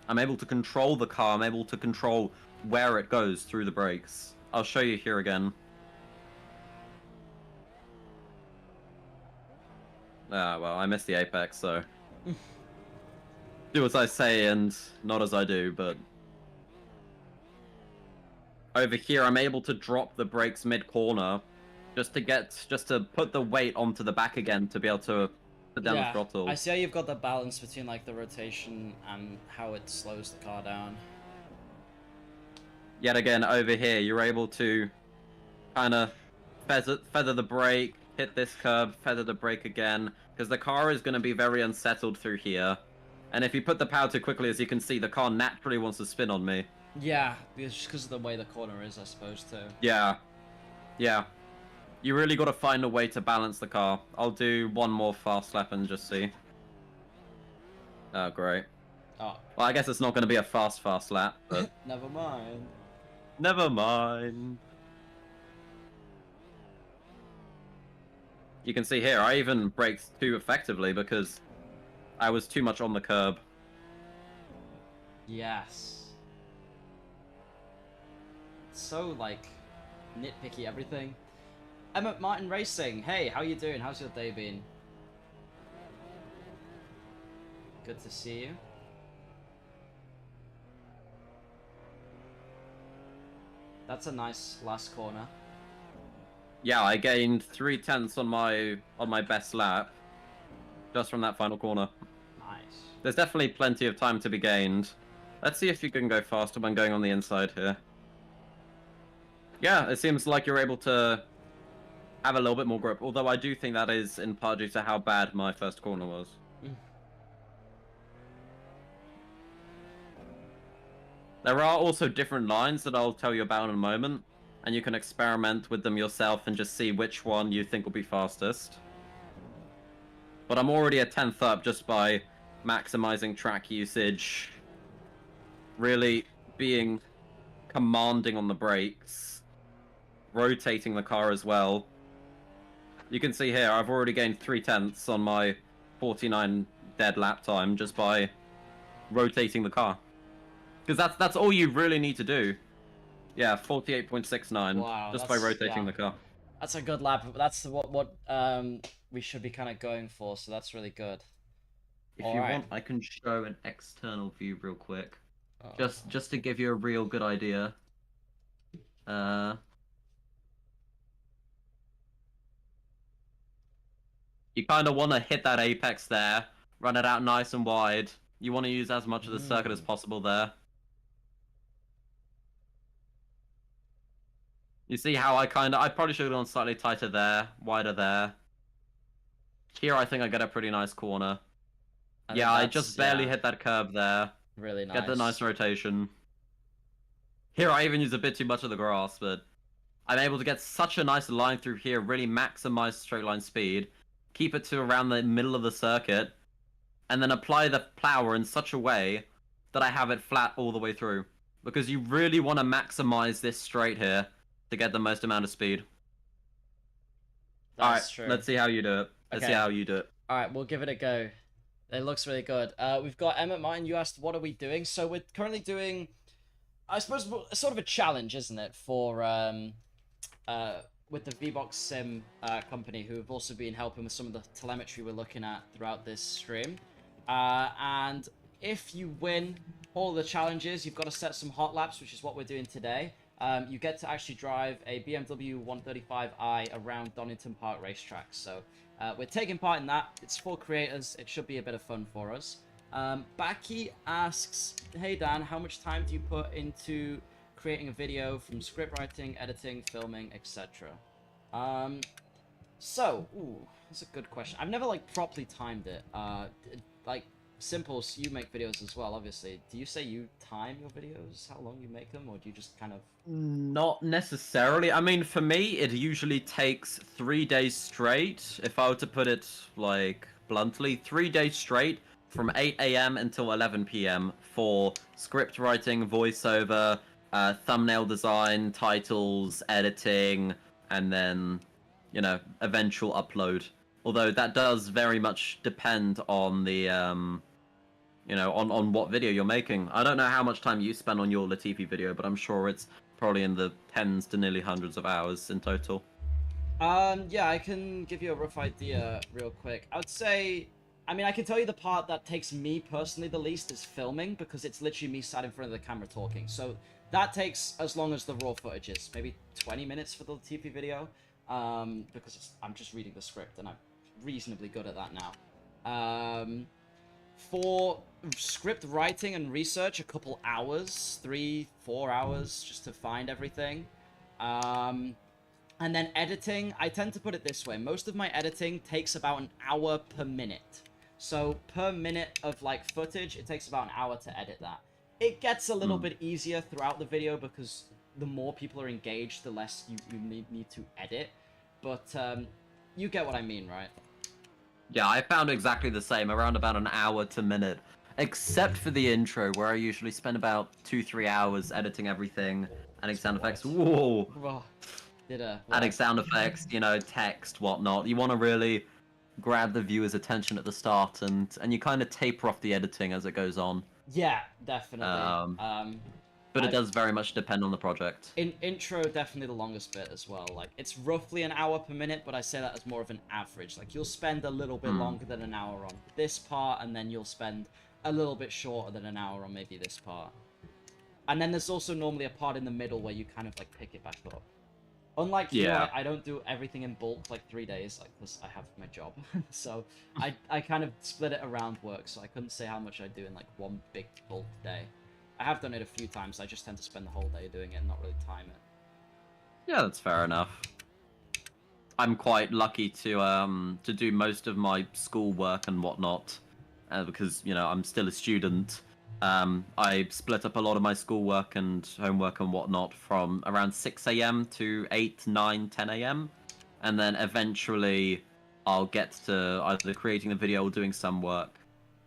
I'm able to control the car. I'm able to control where it goes through the brakes. I'll show you here again. Ah, well, I missed the apex, so... do as I say and not as I do, but... Over here, I'm able to drop the brakes mid-corner just to put the weight onto the back again to be able to put down the throttle. I see how you've got the balance between like the rotation and how it slows the car down. Yet again, over here, you're able to kind of feather the brake, hit this curb, feather the brake again, because the car is going to be very unsettled through here. And if you put the power too quickly, as you can see, the car naturally wants to spin on me. Yeah, just because of the way the corner is, I suppose, too. Yeah. Yeah. You really got to find a way to balance the car. I'll do one more fast lap and just see. Oh, great. Oh. Well, I guess it's not going to be a fast lap, but... Never mind. Never mind. You can see here, I even braked too effectively because I was too much on the curb. Yes. So, like, nitpicky everything. Emmett Martin Racing, hey, how you doing? How's your day been? Good to see you. That's a nice last corner. Yeah, I gained 3/10 on my best lap just from that final corner. Nice. There's definitely plenty of time to be gained. Let's see if you can go faster when going on the inside here. Yeah, it seems like you're able to have a little bit more grip, although I do think that is in part due to how bad my first corner was. There are also different lines that I'll tell you about in a moment, and you can experiment with them yourself and just see which one you think will be fastest. But I'm already a 10th up just by maximizing track usage, really being commanding on the brakes, rotating the car as well. You can see here, I've already gained 3/10 on my 49 dead lap time just by rotating the car. Because that's all you really need to do. Yeah, 48.69 Wow, just by rotating the car. That's a good lap. That's what we should be kind of going for. So that's really good. If you want, I can show an external view real quick, just to give you a real good idea. You kind of want to hit that apex there, run it out nice and wide. You want to use as much of the circuit as possible there. You see how I probably should have gone slightly tighter there, wider there. Here I think I get a pretty nice corner. Yeah, I just barely hit that curb there. Really nice. Get the nice rotation. Here I even use a bit too much of the grass, but I'm able to get such a nice line through here, really maximize straight line speed, keep it to around the middle of the circuit, and then apply the plower in such a way that I have it flat all the way through. Because you really want to maximize this straight here to get the most amount of speed. That's true. Let's see how you do it. Let's see how you do it. Alright, we'll give it a go. It looks really good. We've got Emmett Martin, you asked what are we doing? So we're currently doing, I suppose, sort of a challenge, isn't it, for with the VBox Sim company, who have also been helping with some of the telemetry we're looking at throughout this stream. And if you win all the challenges, you've got to set some hot laps, which is what we're doing today. You get to actually drive a BMW 135i around Donington Park racetrack. So we're taking part in that. It's for creators. It should be a bit of fun for us. Baki asks, hey Dan, how much time do you put into creating a video, from script writing, editing, filming, etc.? That's a good question. I've never like properly timed it. Like Simple, you make videos as well, obviously. Do you say you time your videos, how long you make them, or do you just kind of... Not necessarily. I mean, for me, it usually takes 3 days straight. If I were to put it, like, bluntly, 3 days straight from 8 AM until 11 PM for script writing, voiceover, thumbnail design, titles, editing, and then, you know, eventual upload. Although that does very much depend on the, you know, on what video you're making. I don't know how much time you spend on your Latifi video, but I'm sure it's probably in the tens to nearly hundreds of hours in total. Yeah, I can give you a rough idea real quick. I would say, I mean, I can tell you the part that takes me personally the least is filming, because it's literally me sat in front of the camera talking. So that takes as long as the raw footage is, maybe 20 minutes for the Latifi video, because I'm just reading the script and I'm reasonably good at that now. For script writing and research, a couple hours, 3-4 hours, just to find everything. And then editing, I tend to put it this way. Most of my editing takes about an hour per minute. So per minute of like footage, it takes about an hour to edit that. It gets a little bit easier throughout the video, because the more people are engaged, the less you need to edit. But you get what I mean, right? Yeah, I found exactly the same, around about an hour to minute except for the intro, where I usually spend about 2-3 hours editing everything, adding sound effects. Whoa! Oh, Adding sound effects, you know, text, whatnot. You want to really grab the viewer's attention at the start, and you kind of taper off the editing as it goes on. Yeah, definitely. But it does very much depend on the project. Intro definitely the longest bit as well. Like it's roughly an hour per minute, but I say that as more of an average. Like you'll spend a little bit longer than an hour on this part, and then you'll spend a little bit shorter than an hour on maybe this part. And then there's also normally a part in the middle where you kind of like pick it back up. Unlike you, I don't do everything in bulk like 3 days, like because I have my job. So I kind of split it around work, so I couldn't say how much I do in like one big bulk day. I have done it a few times, I just tend to spend the whole day doing it and not really time it. Yeah, that's fair enough. I'm quite lucky to do most of my schoolwork and whatnot, because, you know, I'm still a student. I split up a lot of my schoolwork and homework and whatnot from around 6 a.m. to 8, 9, 10 a.m. And then eventually I'll get to either creating the video or doing some work.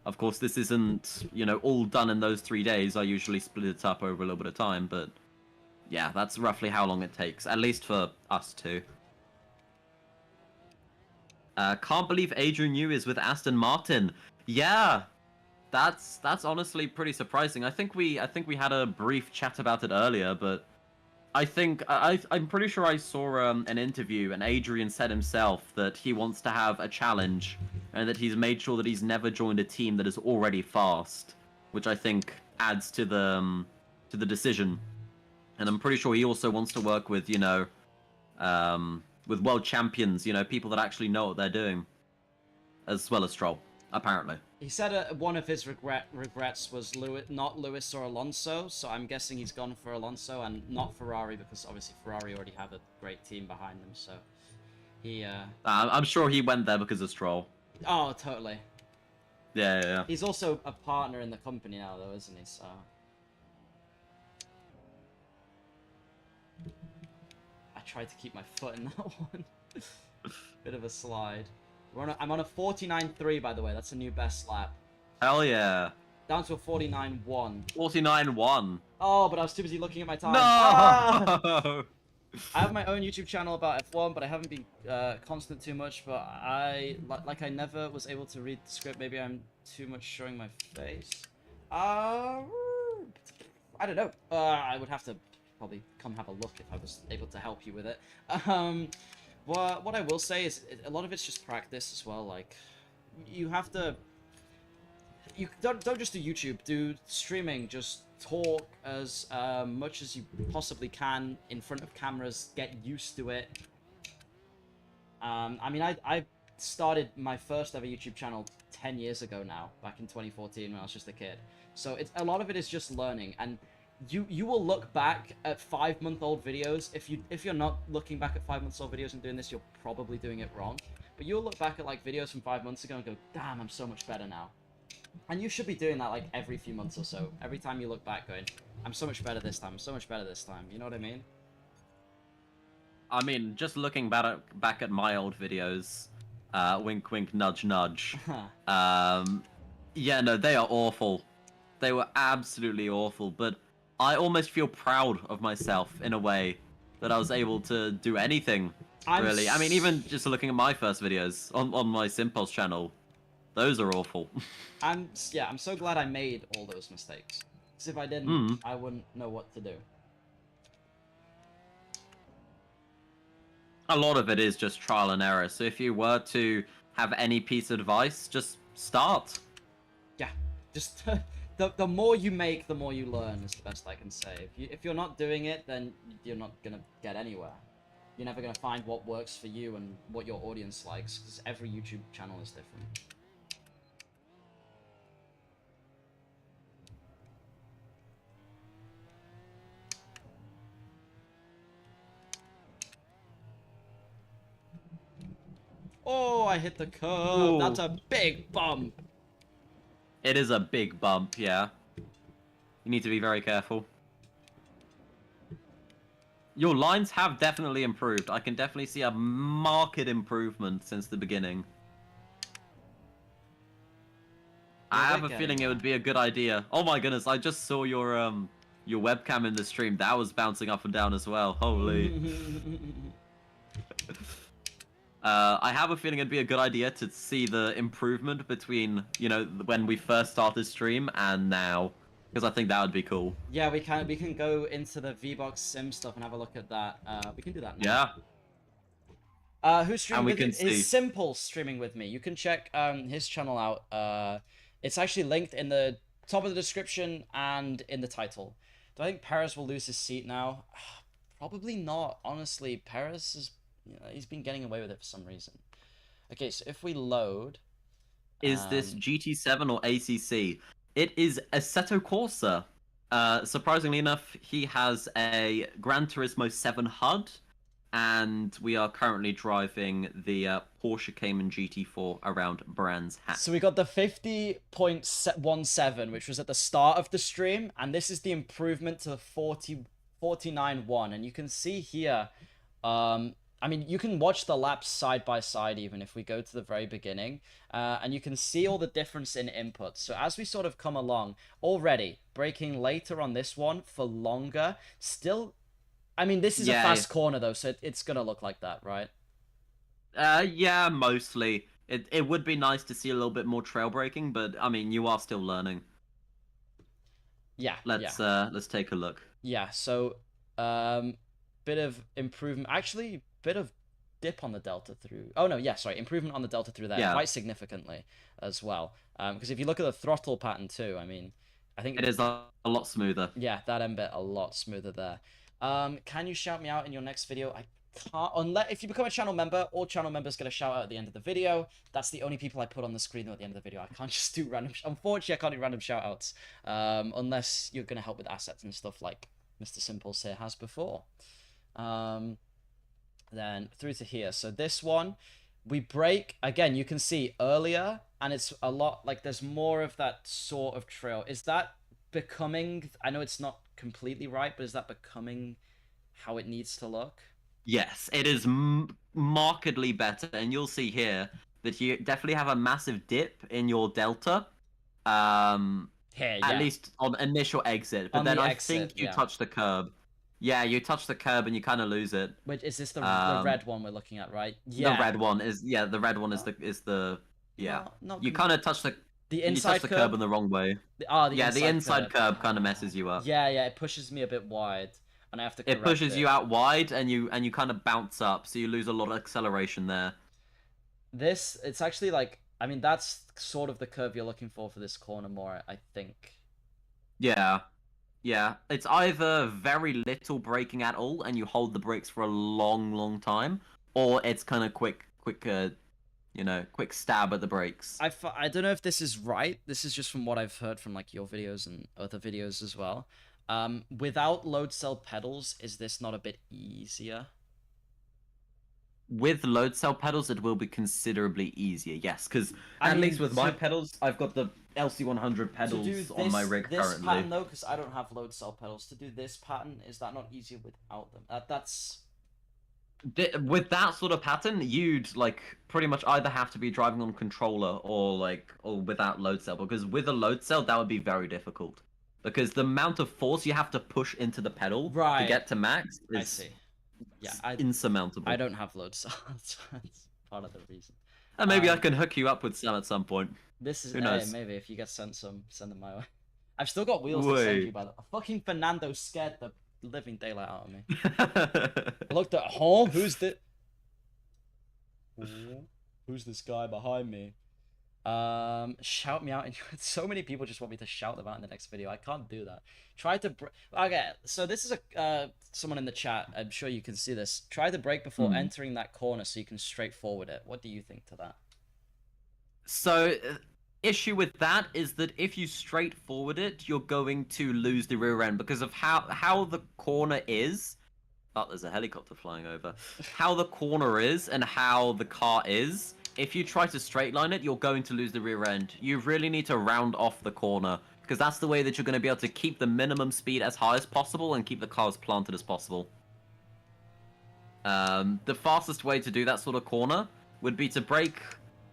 Of course, this isn't, you know, all done in those 3 days. I usually split it up over a little bit of time, but yeah, that's roughly how long it takes, at least for us two. Can't believe Adrian Newey is with Aston Martin. Yeah, that's honestly pretty surprising. I think we had a brief chat about it earlier, but I'm pretty sure I saw an interview, and Adrian said himself that he wants to have a challenge, and that he's made sure that he's never joined a team that is already fast, which I think adds to the decision. And I'm pretty sure he also wants to work with, you know, with world champions, you know, people that actually know what they're doing, as well as Stroll, apparently. He said one of his regrets was not Lewis or Alonso, so I'm guessing he's gone for Alonso and not Ferrari, because obviously Ferrari already have a great team behind them, so he... I'm sure he went there because of Stroll. Oh, totally. Yeah. He's also a partner in the company now, though, isn't he, so... I tried to keep my foot in that one. Bit of a slide. I'm on a 49.3, by the way. That's a new best lap. Hell yeah. Down to a 49.1. 49.1. Oh, but I was too busy looking at my time. No! Ah! I have my own YouTube channel about F1, but I haven't been constant too much. But I never was able to read the script. Maybe I'm too much showing my face. I don't know. I would have to probably come have a look if I was able to help you with it. What I will say is a lot of it's just practice as well. Like, you have to... You don't just do YouTube, do streaming, just talk as much as you possibly can in front of cameras, get used to it. I mean, I started my first ever YouTube channel 10 years ago now, back in 2014 when I was just a kid. So a lot of it is just learning, and you will look back at 5-month-old videos. If you're not looking back at 5-month-old videos and doing this, you're probably doing it wrong. But you'll look back at like videos from 5 months ago and go, damn, I'm so much better now. And you should be doing that like every few months or so. Every time you look back going, I'm so much better this time, I'm so much better this time. You know what I mean? I mean, just looking back at my old videos, wink wink nudge nudge. Yeah, no, they are awful. They were absolutely awful, but I almost feel proud of myself in a way that I was able to do anything, really. I mean, even just looking at my first videos on my Simpulse channel, those are awful. I'm so glad I made all those mistakes. Because if I didn't, I wouldn't know what to do. A lot of it is just trial and error, so if you were to have any piece of advice, just start. Yeah, just... The more you make, the more you learn, is the best I can say. If you're not doing it, then you're not going to get anywhere. You're never going to find what works for you and what your audience likes, because every YouTube channel is different. Oh, I hit the curb. Ooh. That's a big bump. It is a big bump, yeah. You need to be very careful. Your lines have definitely improved. I can definitely see a marked improvement since the beginning. I have we're a getting feeling it there. would be a good idea. Oh my goodness, I just saw your webcam in the stream. That was bouncing up and down as well. Holy. I have a feeling it'd be a good idea to see the improvement between, you know, when we first started stream and now, because I think that would be cool. Yeah, we can go into the VBox Sim stuff and have a look at that. We can do that now. Yeah, Who's streaming and we with you? can see. Is Simple streaming with me? You can check his channel out. It's actually linked in the top of the description and in the title. Do I think Perez will lose his seat now? Probably not. Honestly, Perez is, he's been getting away with it for some reason. Okay, so if we load, Is this GT7 or ACC? It is Assetto Corsa. Surprisingly enough, he has a Gran Turismo 7 HUD, and we are currently driving the Porsche Cayman GT4 around Brands Hatch. So we got the 50.17, which was at the start of the stream, and this is the improvement to the 49.1, and you can see here, I mean, you can watch the laps side by side even if we go to the very beginning, and you can see all the difference in inputs. So as we sort of come along, already braking later on this one for longer, still, I mean, this is a fast corner though, so it's gonna look like that, right? Yeah, mostly. It would be nice to see a little bit more trail braking, but I mean, you are still learning. Yeah. Let's take a look. Yeah. So, bit of improvement. Actually, bit of dip on the delta through. Oh no, yeah, sorry, improvement on the delta through there quite significantly as well. Because if you look at the throttle pattern too, I mean, I think it is a lot smoother. Yeah, that end bit a lot smoother there. Can you shout me out in your next video? I can't, unless if you become a channel member, all channel members get a shout out at the end of the video. That's the only people I put on the screen at the end of the video. I can't just do random. Unfortunately, I can't do random shout outs. Unless you're gonna help with assets and stuff like Mr. Simples here has before. Then through to here. So this one, we brake again. You can see earlier, and it's a lot like there's more of that sort of trail. Is that becoming? I know it's not completely right, but is that becoming how it needs to look? Yes, it is markedly better, and you'll see here that you definitely have a massive dip in your delta. Here, at least on initial exit, but then I think you touch the curb. Yeah, you touch the curb and you kind of lose it. Which is this the red one we're looking at, right? Yeah. The red one is the red one is the you kind of touch the inside curb in the wrong way. The inside curb kind of messes you up. Yeah, it pushes me a bit wide, and I have to correct it. Pushes you out wide, and you kind of bounce up, so you lose a lot of acceleration there. It's actually like, I mean, that's sort of the curve you're looking for this corner more, I think. Yeah, it's either very little braking at all, and you hold the brakes for a long time, or it's kind of quick stab at the brakes. I don't know if this is right. This is just from what I've heard from like your videos and other videos as well. Without load cell pedals, is this not a bit easier? With load cell pedals, it will be considerably easier, yes, because at least with my pedals, I've got the LC100 pedals on my rig currently. This pattern though, because I don't have load cell pedals, to do this pattern, is that not easier without them? With that sort of pattern, you'd like pretty much either have to be driving on controller or without load cell, because with a load cell that would be very difficult, because the amount of force you have to push into the pedal to get to max is insurmountable. I don't have load cell. That's part of the reason. And maybe I can hook you up with some at some point. This is maybe if you get sent some, send them my way. I've still got wheels to send you, by the way. Fucking Fernando scared the living daylight out of me. I looked at home. Who's this guy behind me? Shout me out. So many people just want me to shout them out in the next video. I can't do that. Okay, so this is someone in the chat. I'm sure you can see this. Try to brake before entering that corner so you can straight forward it. What do you think to that? So, issue with that is that if you straight forward it, you're going to lose the rear end because of how the corner is. Oh, there's a helicopter flying over. How the corner is and how the car is. If you try to straight line it, you're going to lose the rear end. You really need to round off the corner because that's the way that you're going to be able to keep the minimum speed as high as possible and keep the car as planted as possible. The fastest way to do that sort of corner would be to brake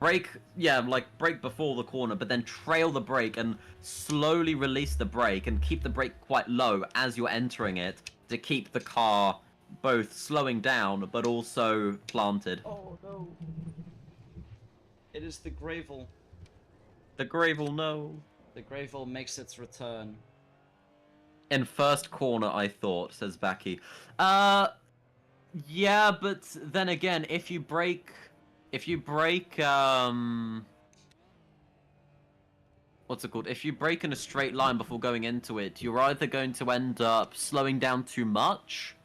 brake, yeah, like brake before the corner, but then trail the brake and slowly release the brake and keep the brake quite low as you're entering it to keep the car both slowing down but also planted. Oh no. It is the Gravel. The Gravel, no. The Gravel makes its return. In first corner, I thought, says Baki. Yeah, but then again, if you break, what's it called? If you break in a straight line before going into it, you're either going to end up slowing down too much,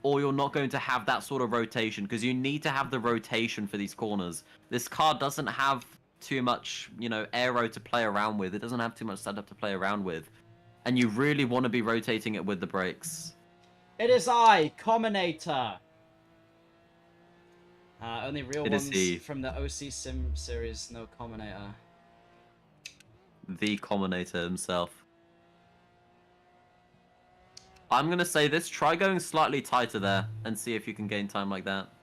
or you're not going to have that sort of rotation, because you need to have the rotation for these corners. This car doesn't have too much, you know, aero to play around with. It doesn't have too much setup to play around with. And you really want to be rotating it with the brakes. It is I, Comminator. Only real ones from the OC Sim series, no Comminator. The Comminator himself. I'm gonna say this, try going slightly tighter there, and see if you can gain time like that.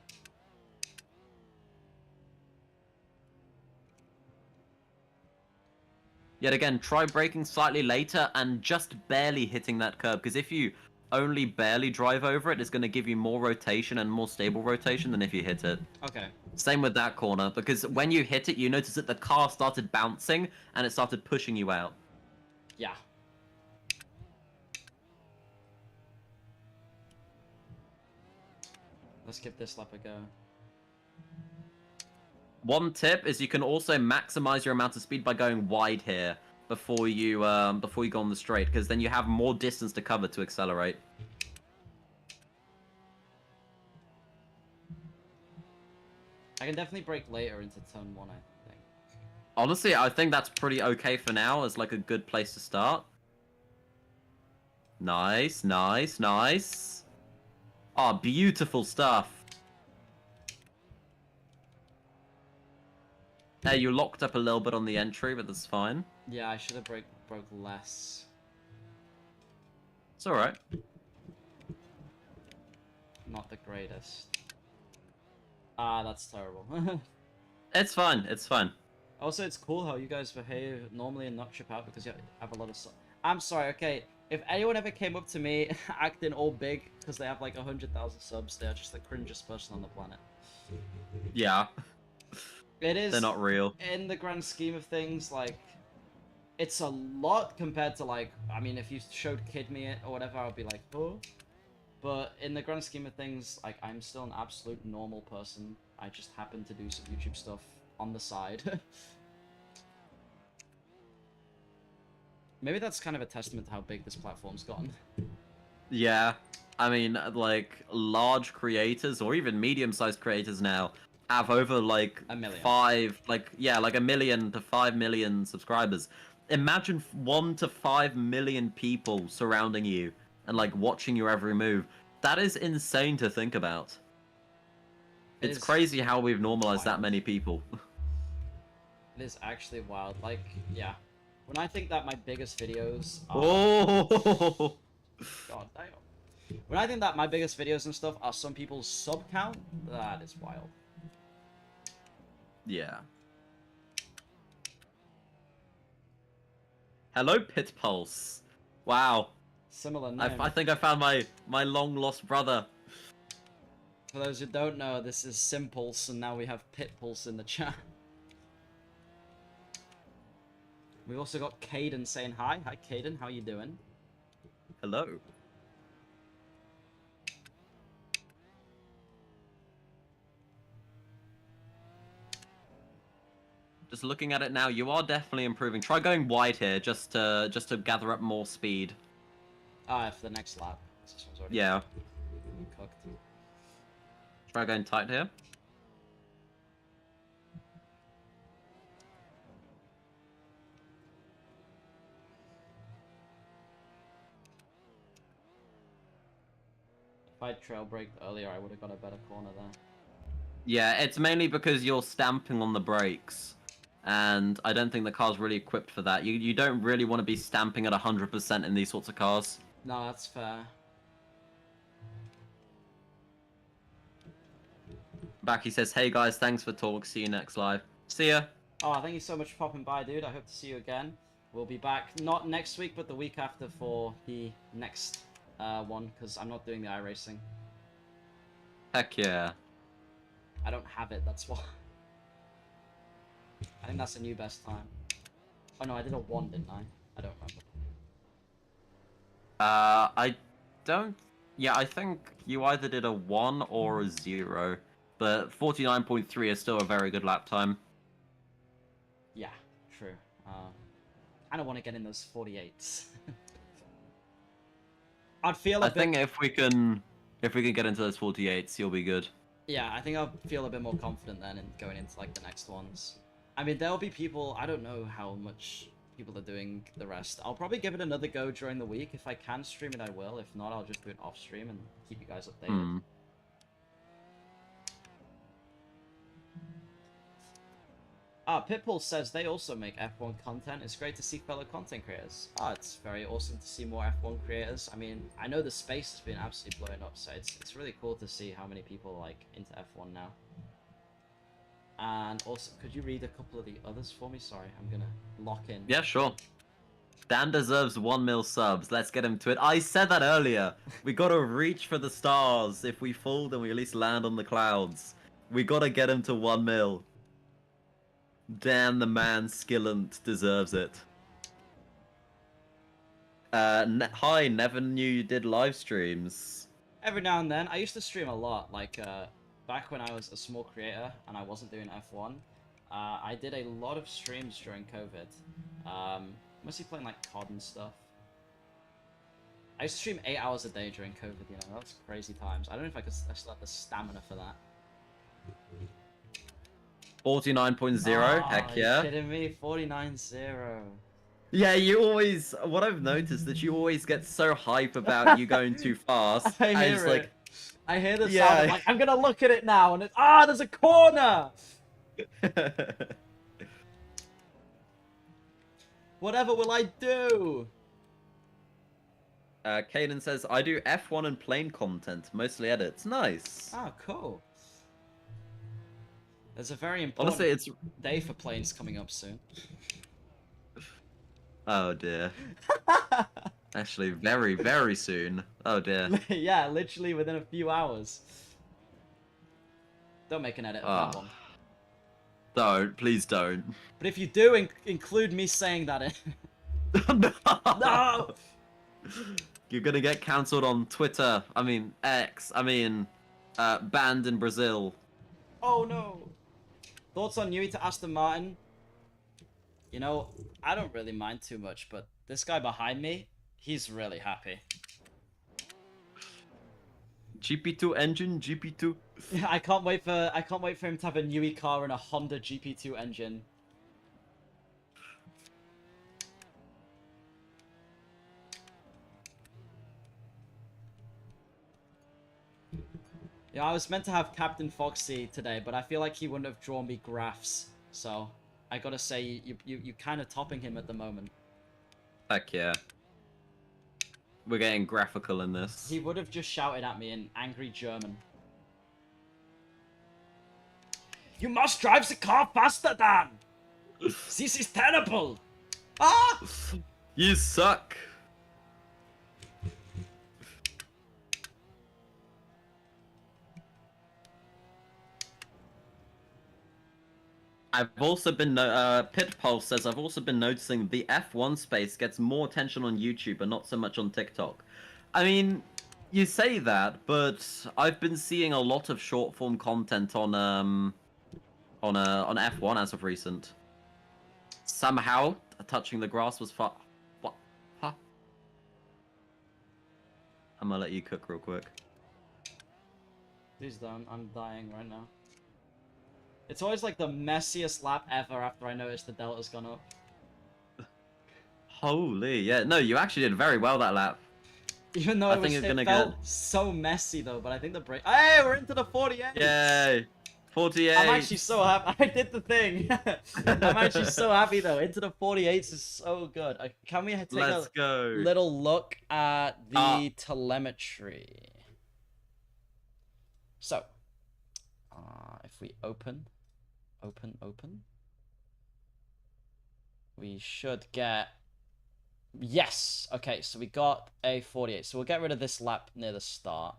Yet again, try braking slightly later and just barely hitting that curb, because if you only barely drive over it, it's going to give you more rotation and more stable rotation than if you hit it. Okay. Same with that corner, because when you hit it, you notice that the car started bouncing and it started pushing you out. Yeah. Let's give this lap a go. One tip is you can also maximize your amount of speed by going wide here before you go on the straight, because then you have more distance to cover to accelerate. I can definitely brake later into turn 1, I think. Honestly, I think that's pretty okay for now as like a good place to start. Nice, nice, nice. Ah, beautiful stuff. Hey, you locked up a little bit on the entry, but that's fine. Yeah, I should have broke less. It's alright. Not the greatest. Ah, that's terrible. It's fine, it's fine. Also, it's cool how you guys behave normally and not trip out because you have a lot of... I'm sorry, okay. If anyone ever came up to me acting all big because they have like 100,000 subs, they are just the cringest person on the planet. Yeah. It is. They're not real. In the grand scheme of things, like, it's a lot compared to, like, I mean, if you showed Kid Me or whatever, I would be like, oh. But in the grand scheme of things, like, I'm still an absolute normal person. I just happen to do some YouTube stuff on the side. Maybe that's kind of a testament to how big this platform's gotten. Yeah. I mean, like, large creators, or even medium-sized creators now, have over like a million. 1 million to 5 million subscribers. Imagine 1 to 5 million people surrounding you and like watching your every move. That is insane to think about. It's crazy how we've normalized that many people. It is actually wild. Like, yeah. When I think that my biggest videos are... Oh! God damn. When I think that my biggest videos and stuff are some people's sub count, that is wild. Yeah. Hello, Pit Pulse. Wow. Similar name. I think I found my long lost brother. For those who don't know, this is Simpulse, and now we have Pit Pulse in the chat. We've also got Caden saying hi. Hi, Caden. How you doing? Hello. Just looking at it now, you are definitely improving. Try going wide here, just to gather up more speed. Ah, for the next lap. This one's already cooked. Try going tight here. If I trail braked earlier, I would have got a better corner there. Yeah, it's mainly because you're stamping on the brakes. And I don't think the car's really equipped for that. You don't really want to be stamping at 100% in these sorts of cars. No, that's fair. Back he says, hey guys, thanks for talk. See you next live. See ya. Oh, thank you so much for popping by, dude. I hope to see you again. We'll be back, not next week, but the week after for the next one, because I'm not doing the iRacing. Heck yeah. I don't have it, that's why. I think that's a new best time. Oh no, I did a 1, didn't I? I don't remember. I don't... Yeah, I think you either did a 1 or a 0. But 49.3 is still a very good lap time. Yeah, true. I don't want to get in those 48s. I'd feel a bit... I think if we can get into those 48s, you'll be good. Yeah, I think I'll feel a bit more confident then in going into like the next ones. I mean, there'll be people, I don't know how much people are doing the rest. I'll probably give it another go during the week. If I can stream it, I will. If not, I'll just do it off stream and keep you guys updated. Pitbull says they also make F1 content. It's great to see fellow content creators. It's very awesome to see more F1 creators. I mean, I know the space has been absolutely blowing up, so it's really cool to see how many people like into F1 now. And also, could you read a couple of the others for me? Sorry, I'm gonna lock in. Yeah, sure. Dan deserves 1 mil subs. Let's get him to it. I said that earlier. We gotta reach for the stars. If we fall, then we at least land on the clouds. We gotta get him to 1 mil. Damn, the man Skillant deserves it. Hi, never knew you did live streams. Every now and then. I used to stream a lot, like, back when I was a small creator and I wasn't doing F1. I did a lot of streams during COVID. Mostly playing, like, COD and stuff. I used to stream 8 hours a day during COVID, you know, that's crazy times. I don't know if I still have the stamina for that. 49.0, heck yeah. Are you kidding me? 49-0. Yeah, you always... What I've noticed that you always get so hype about you going too fast. I hear it. Like... I hear the sound. I'm like, I'm gonna look at it now, and it's... there's a corner! Whatever will I do? Kaden says, I do F1 and plane content, mostly edits. Nice. Oh, cool. There's a very important Honestly, day for planes coming up soon. Oh dear. Actually, very, very soon. Oh dear. Yeah, literally within a few hours. Don't make an edit of that one. Don't, please don't. But if you do, include me saying that in. No! No! You're gonna get cancelled on Twitter. I mean, X. I mean, banned in Brazil. Oh no! Thoughts on Newey to Aston Martin? You know, I don't really mind too much, but this guy behind me, he's really happy. GP2 engine, GP2. I can't wait for him to have a Newey car and a Honda GP2 engine. Yeah, I was meant to have Captain Foxy today, but I feel like he wouldn't have drawn me graphs. So, I gotta say, you kind of topping him at the moment. Heck yeah. We're getting graphical in this. He would have just shouted at me in angry German. You must drive the car faster, Dan! This is terrible! Ah! You suck! I've also been, Pitpulse says, I've also been noticing the F1 space gets more attention on YouTube and not so much on TikTok. I mean, you say that, but I've been seeing a lot of short-form content on F1 as of recent. Somehow, touching the grass was far... What? Huh? I'm gonna let you cook real quick. Please don't, I'm dying right now. It's always like the messiest lap ever after I notice the delta's gone up. Holy, yeah. No, you actually did very well that lap. Even though it felt so messy though, but I think the brake... Hey, we're into the 48! Yay! 48! I'm actually so happy. I did the thing. I'm actually so happy though. Into the 48s is so good. Can we take a little look at the telemetry? So, if we open. we should get... Yes! Okay, so we got a 48. So we'll get rid of this lap near the start.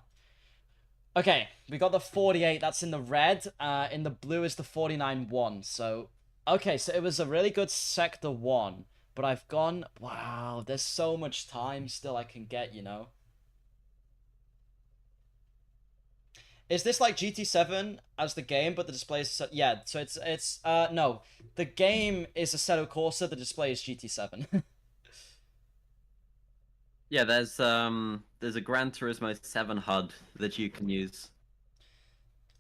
Okay, we got the 48. That's in the red. In the blue is the 49-1. So, okay, so it was a really good Sector 1. But I've gone... Wow, there's so much time still I can get, you know? Is this like GT7 as the game, but the display is... Yeah, so it's no. The game is Assetto Corsa, the display is GT7. Yeah, there's a Gran Turismo 7 HUD that you can use.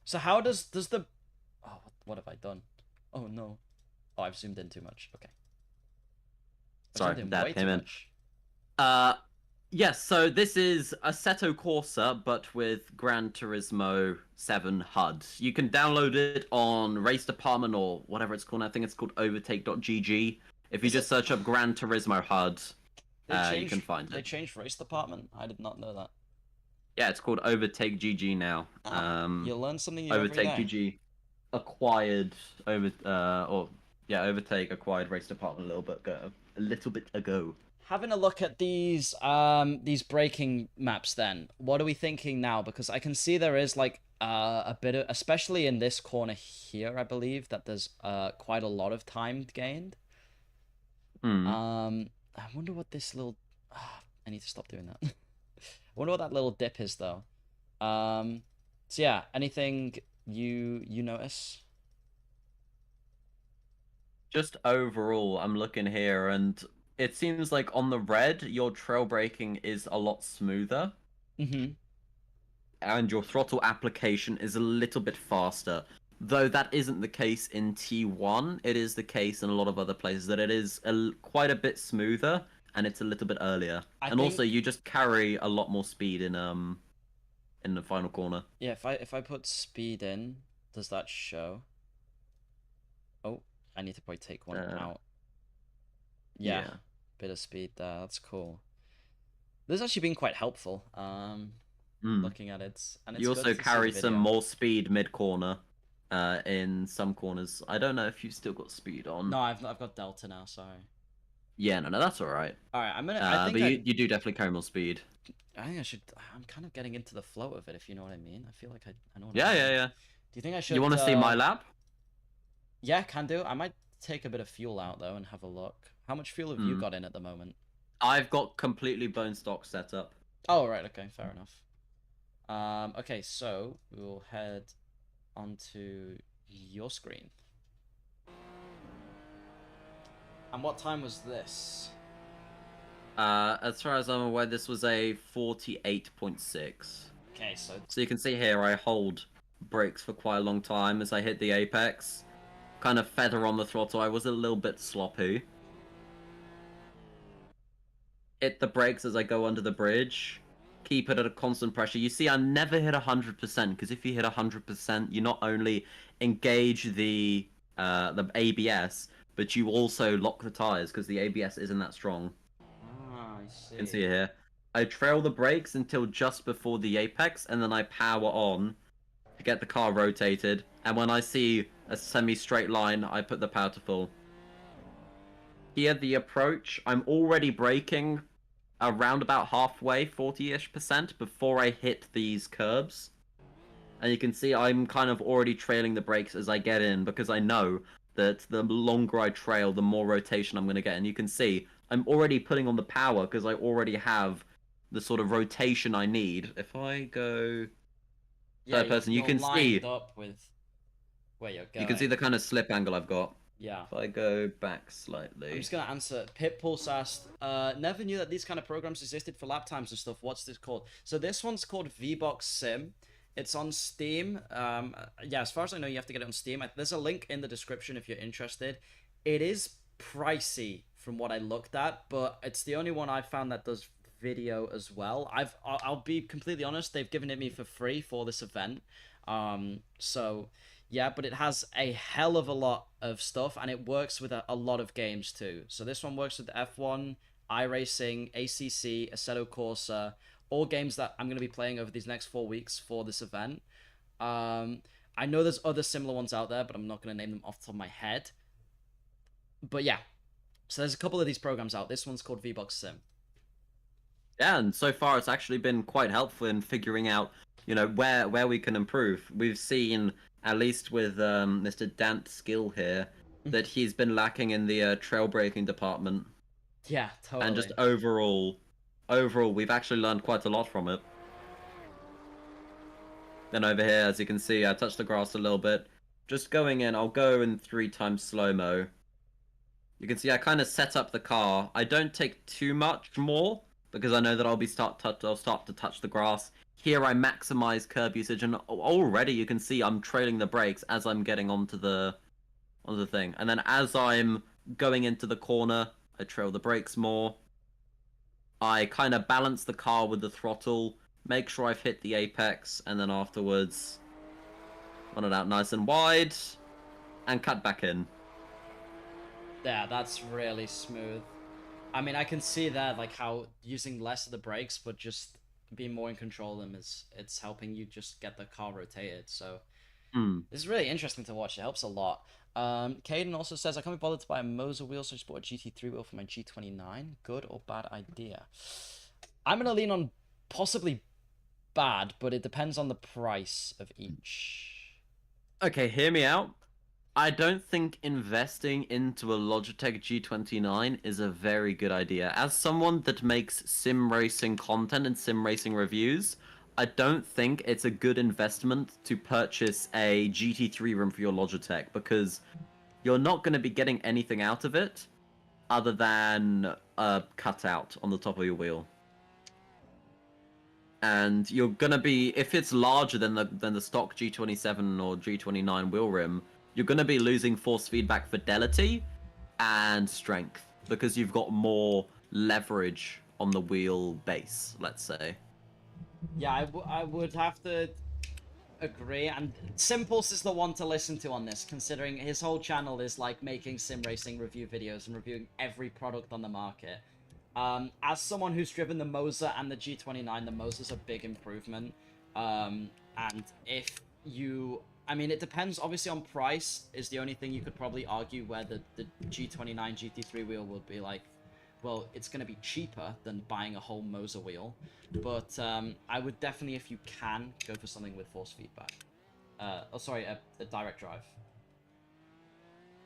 So how does the... Oh, what have I done? Oh, no. Oh, I've zoomed in too much. Okay. Sorry, Zoomed in that way came too in. much. Yes, so this is Assetto Corsa, but with Gran Turismo 7 HUD. You can download it on Race Department or whatever it's called. I think it's called overtake.gg. If you Is just it... search up Gran Turismo HUD, you can find They it. changed race department? I did not know that. Yeah, it's called Overtake GG now. You learn something new every Overtake day. GG acquired Overtake acquired Race Department a little bit ago. Having a look at these braking maps then, what are we thinking now? Because I can see there is like a bit of, especially in this corner here, I believe that there's quite a lot of time gained. I wonder what this little... I need to stop doing that. I wonder what that little dip is though. So yeah, anything you notice? Just overall, I'm looking here, and it seems like on the red, your trail braking is a lot smoother, Mm-hmm. and your throttle application is a little bit faster. Though that isn't the case in T1, it is the case in a lot of other places that it is quite a bit smoother, and it's a little bit earlier. I And also, think... you just carry a lot more speed in the final corner. Yeah, if I put speed in, does that show? Oh, I need to probably take one out. Yeah, Yeah. bit of speed there. That's cool. This has actually been quite helpful. Looking at it, and it's You good also to see carry the some video. more speed mid corner. In some corners, I don't know if you've still got speed on. No, I've got Delta now. Sorry. Yeah, no, that's all right. All right, I'm gonna. I think But you do definitely carry more speed. I think I should. I'm kind of getting into the flow of it, if you know what I mean. I feel like I know what Yeah, I'm yeah, doing. yeah. Do you think I should? You want to see my lap? Yeah, can do. I might take a bit of fuel out though and have a look. How much fuel have you got in at the moment? I've got completely bone stock set up. Oh, right. Okay, fair enough. Okay, so we will head onto your screen. And what time was this? As far as I'm aware, this was a 48.6. Okay, so you can see here, I hold brakes for quite a long time as I hit the apex. Kind of feather on the throttle. I was a little bit sloppy. Hit the brakes as I go under the bridge. Keep it at a constant pressure. You see, I never hit 100%, because if you hit 100%, you not only engage the ABS, but you also lock the tires, because the ABS isn't that strong. ah, I see. You can see it here. I trail the brakes until just before the apex, and then I power on to get the car rotated. And when I see a semi-straight line, I put the power to full. Here, the approach, I'm already braking around about halfway, 40-ish%, before I hit these curbs. And you can see I'm kind of already trailing the brakes as I get in, because I know that the longer I trail, the more rotation I'm going to get. And you can see I'm already putting on the power, because I already have the sort of rotation I need. If I go third person, you can see up with where you're going. You can see the kind of slip angle I've got. Yeah. If I go back slightly. I'm just gonna answer. Pitpulse asked, never knew that these kind of programs existed for lap times and stuff. What's this called? So this one's called VBox Sim. It's on Steam. Yeah, as far as I know, you have to get it on Steam. There's a link in the description if you're interested. It is pricey from what I looked at, but it's the only one I found that does video as well. I'll be completely honest. They've given it me for free for this event. So yeah, but it has a hell of a lot of stuff, and it works with a lot of games too. So this one works with F1, iRacing, ACC, Assetto Corsa, all games that I'm going to be playing over these next 4 weeks for this event. I know there's other similar ones out there, but I'm not going to name them off the top of my head. But yeah, So there's a couple of these programs out. This one's called VBox Sim. Yeah, and so far it's actually been quite helpful in figuring out, where we can improve. We've seen, at least with Mr. Dant's skill here, that he's been lacking in the trail braking department. Yeah, totally. And just overall, we've actually learned quite a lot from it. Then over here, as you can see, I touched the grass a little bit. Just going in, I'll go in 3 times slow-mo. You can see I kind of set up the car. I don't take too much more, because I know that I'll start to touch the grass. Here I maximize curb usage, and already you can see I'm trailing the brakes as I'm getting onto the thing. And then as I'm going into the corner, I trail the brakes more. I kind of balance the car with the throttle, make sure I've hit the apex, and then afterwards run it out nice and wide, and cut back in. Yeah, that's really smooth. I mean, I can see that, like, how using less of the brakes, but just being more in control of them it's helping you just get the car rotated. So this is really interesting to watch. It helps a lot. Caden also says, I can't be bothered to buy a Moser wheel, so I just bought a GT3 wheel for my G29. Good or bad idea? I'm going to lean on possibly bad, but it depends on the price of each. Okay, hear me out. I don't think investing into a Logitech G29 is a very good idea. As someone that makes sim racing content and sim racing reviews, I don't think it's a good investment to purchase a GT3 room for your Logitech, because you're not going to be getting anything out of it other than a cutout on the top of your wheel. And you're going to be, if it's larger than the stock G27 or G29 wheel rim, you're going to be losing force feedback fidelity and strength, because you've got more leverage on the wheel base, let's say. Yeah, I would have to agree, and Simpulse is the one to listen to on this, considering his whole channel is like making sim racing review videos and reviewing every product on the market. As someone who's driven the Moser and the G29, the Moser's a big improvement. And if you... I mean, it depends, obviously, on price is the only thing you could probably argue where the G29 GT3 wheel would be like, well, it's going to be cheaper than buying a whole Moser wheel. But I would definitely, if you can, go for something with force feedback. A direct drive.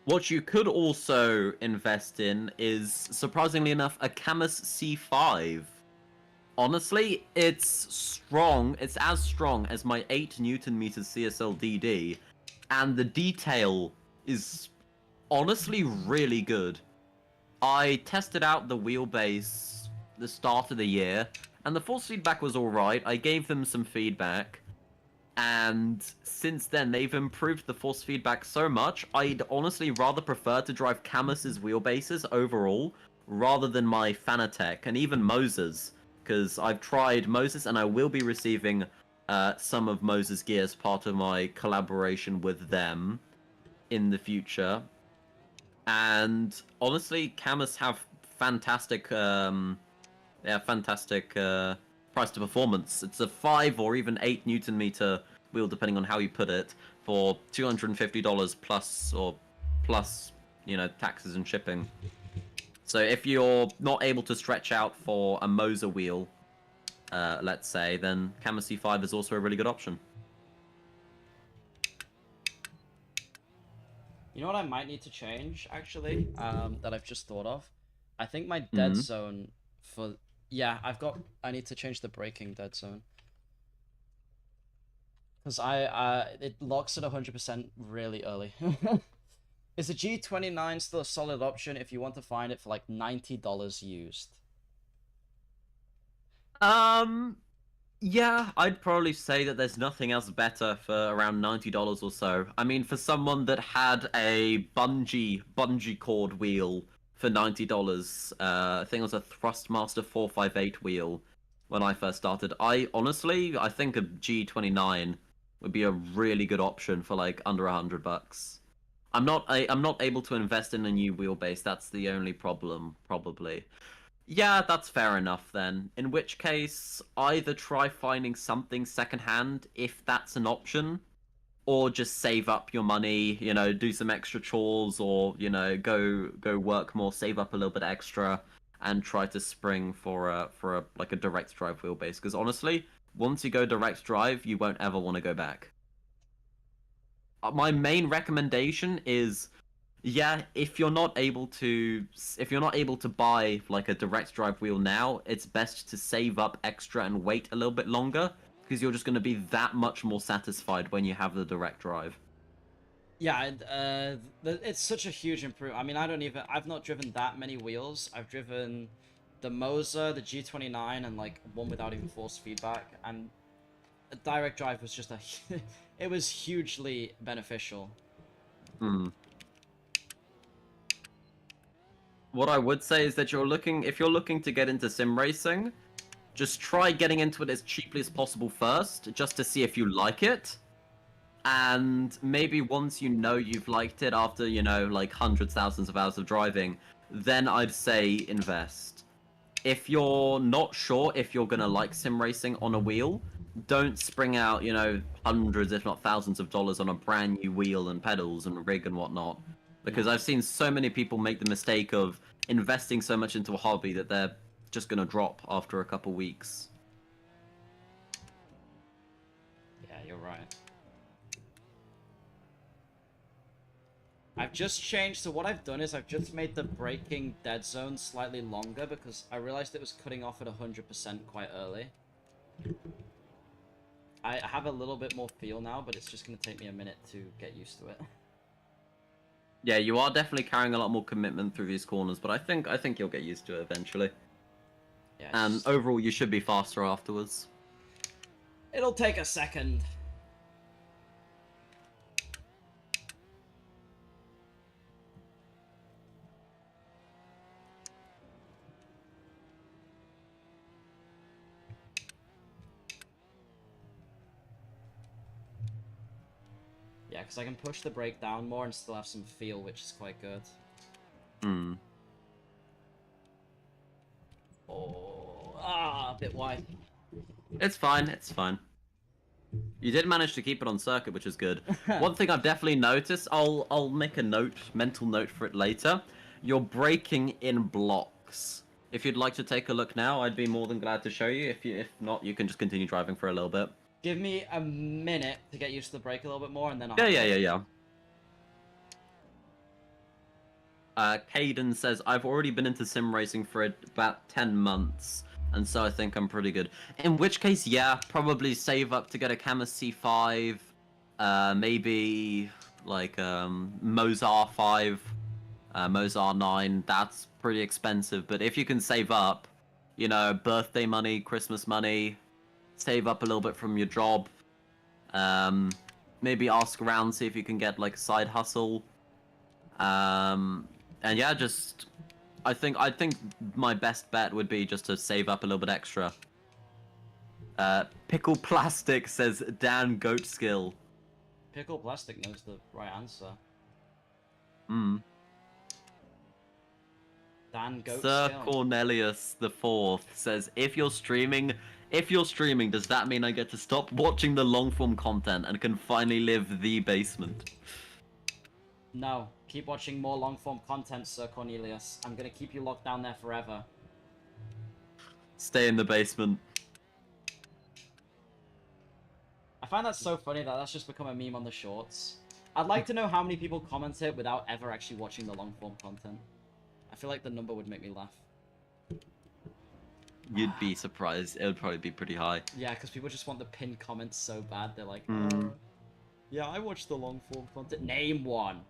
What you could also invest in is, surprisingly enough, a Camus C5. Honestly, it's strong. It's as strong as my 8 Newton meters CSL DD, and the detail is honestly really good. I tested out the wheelbase the start of the year, and the force feedback was alright. I gave them some feedback, and since then they've improved the force feedback so much, I'd honestly rather prefer to drive Camus's wheelbases overall, rather than my Fanatec, and even Moser's. Because I've tried Moses, and I will be receiving some of Moses' gear as part of my collaboration with them in the future. And honestly, Camus have fantastic, price to performance. It's a 5 or even 8 Newton meter wheel, depending on how you put it, for $250 plus, taxes and shipping. So if you're not able to stretch out for a Moser wheel, let's say, then Camus C5 is also a really good option. You know what I might need to change, actually, that I've just thought of? I think my dead zone for... Yeah, I need to change the braking dead zone. Because it locks at 100% really early. Is the G29 still a solid option if you want to find it for like $90 used? Yeah, I'd probably say that there's nothing else better for around $90 or so. I mean, for someone that had a bungee cord wheel for $90, I think it was a Thrustmaster 458 wheel when I first started. I think a G29 would be a really good option for like under $100. I'm not able to invest in a new wheelbase. That's the only problem, probably. Yeah, that's fair enough then. In which case, either try finding something secondhand if that's an option, or just save up your money, you know, do some extra chores, or you know, go work more, save up a little bit extra, and try to spring for a like a direct drive wheelbase. Because honestly, once you go direct drive, you won't ever want to go back. My main recommendation is, yeah, if you're not able to buy like a direct drive wheel now, it's best to save up extra and wait a little bit longer, because you're just going to be that much more satisfied when you have the direct drive. Yeah, it's such a huge improvement. I mean, I've not driven that many wheels. I've driven the Moza, the G29, and like one without even force feedback, and a direct drive was just it was hugely beneficial. Hmm. What I would say is that if you're looking to get into sim racing, just try getting into it as cheaply as possible first, just to see if you like it. And maybe once you know you've liked it after, you know, like hundreds, thousands of hours of driving, then I'd say invest. If you're not sure if you're gonna like sim racing on a wheel, don't spring out, you know, hundreds, if not thousands of dollars on a brand new wheel and pedals and rig and whatnot. Because I've seen so many people make the mistake of investing so much into a hobby that they're just gonna drop after a couple weeks. Yeah, you're right. I've just changed, so what I've done is I've just made the braking dead zone slightly longer because I realized it was cutting off at 100% quite early. I have a little bit more feel now, but it's just going to take me a minute to get used to it. Yeah, you are definitely carrying a lot more commitment through these corners, but I think you'll get used to it eventually. Yeah, And overall, you should be faster afterwards. it'll take a second. Yeah, because I can push the brake down more and still have some feel, which is quite good. Hmm. Oh, a bit wide. It's fine, it's fine. You did manage to keep it on circuit, which is good. One thing I've definitely noticed, I'll make a mental note for it later. You're braking in blocks. If you'd like to take a look now, I'd be more than glad to show you. If not, you can just continue driving for a little bit. Give me a minute to get used to the brake a little bit more, and then I'll... Yeah. Caden says, I've already been into sim racing for about 10 months, and so I think I'm pretty good. In which case, yeah, probably save up to get a Camus C5, maybe like Mozar 5, Mozar 9, that's pretty expensive, but if you can save up, you know, birthday money, Christmas money, save up a little bit from your job, maybe ask around, see if you can get like a side hustle, and yeah, just I think my best bet would be just to save up a little bit extra. Pickle Plastic says Dan Goat Skill. Pickle Plastic knows the right answer. Hmm. Dan Goat Sir Skill. Cornelius the Fourth says, if you're streaming, does that mean I get to stop watching the long form content and can finally live the basement? No, keep watching more long-form content, Sir Cornelius. I'm gonna keep you locked down there forever. Stay in the basement. I find that so funny that that's just become a meme on the shorts. I'd like to know how many people comment it without ever actually watching the long-form content. I feel like the number would make me laugh. You'd be surprised. It would probably be pretty high. Yeah, because people just want the pinned comments so bad. They're like, Mm. yeah, I watched the long-form content. Name one.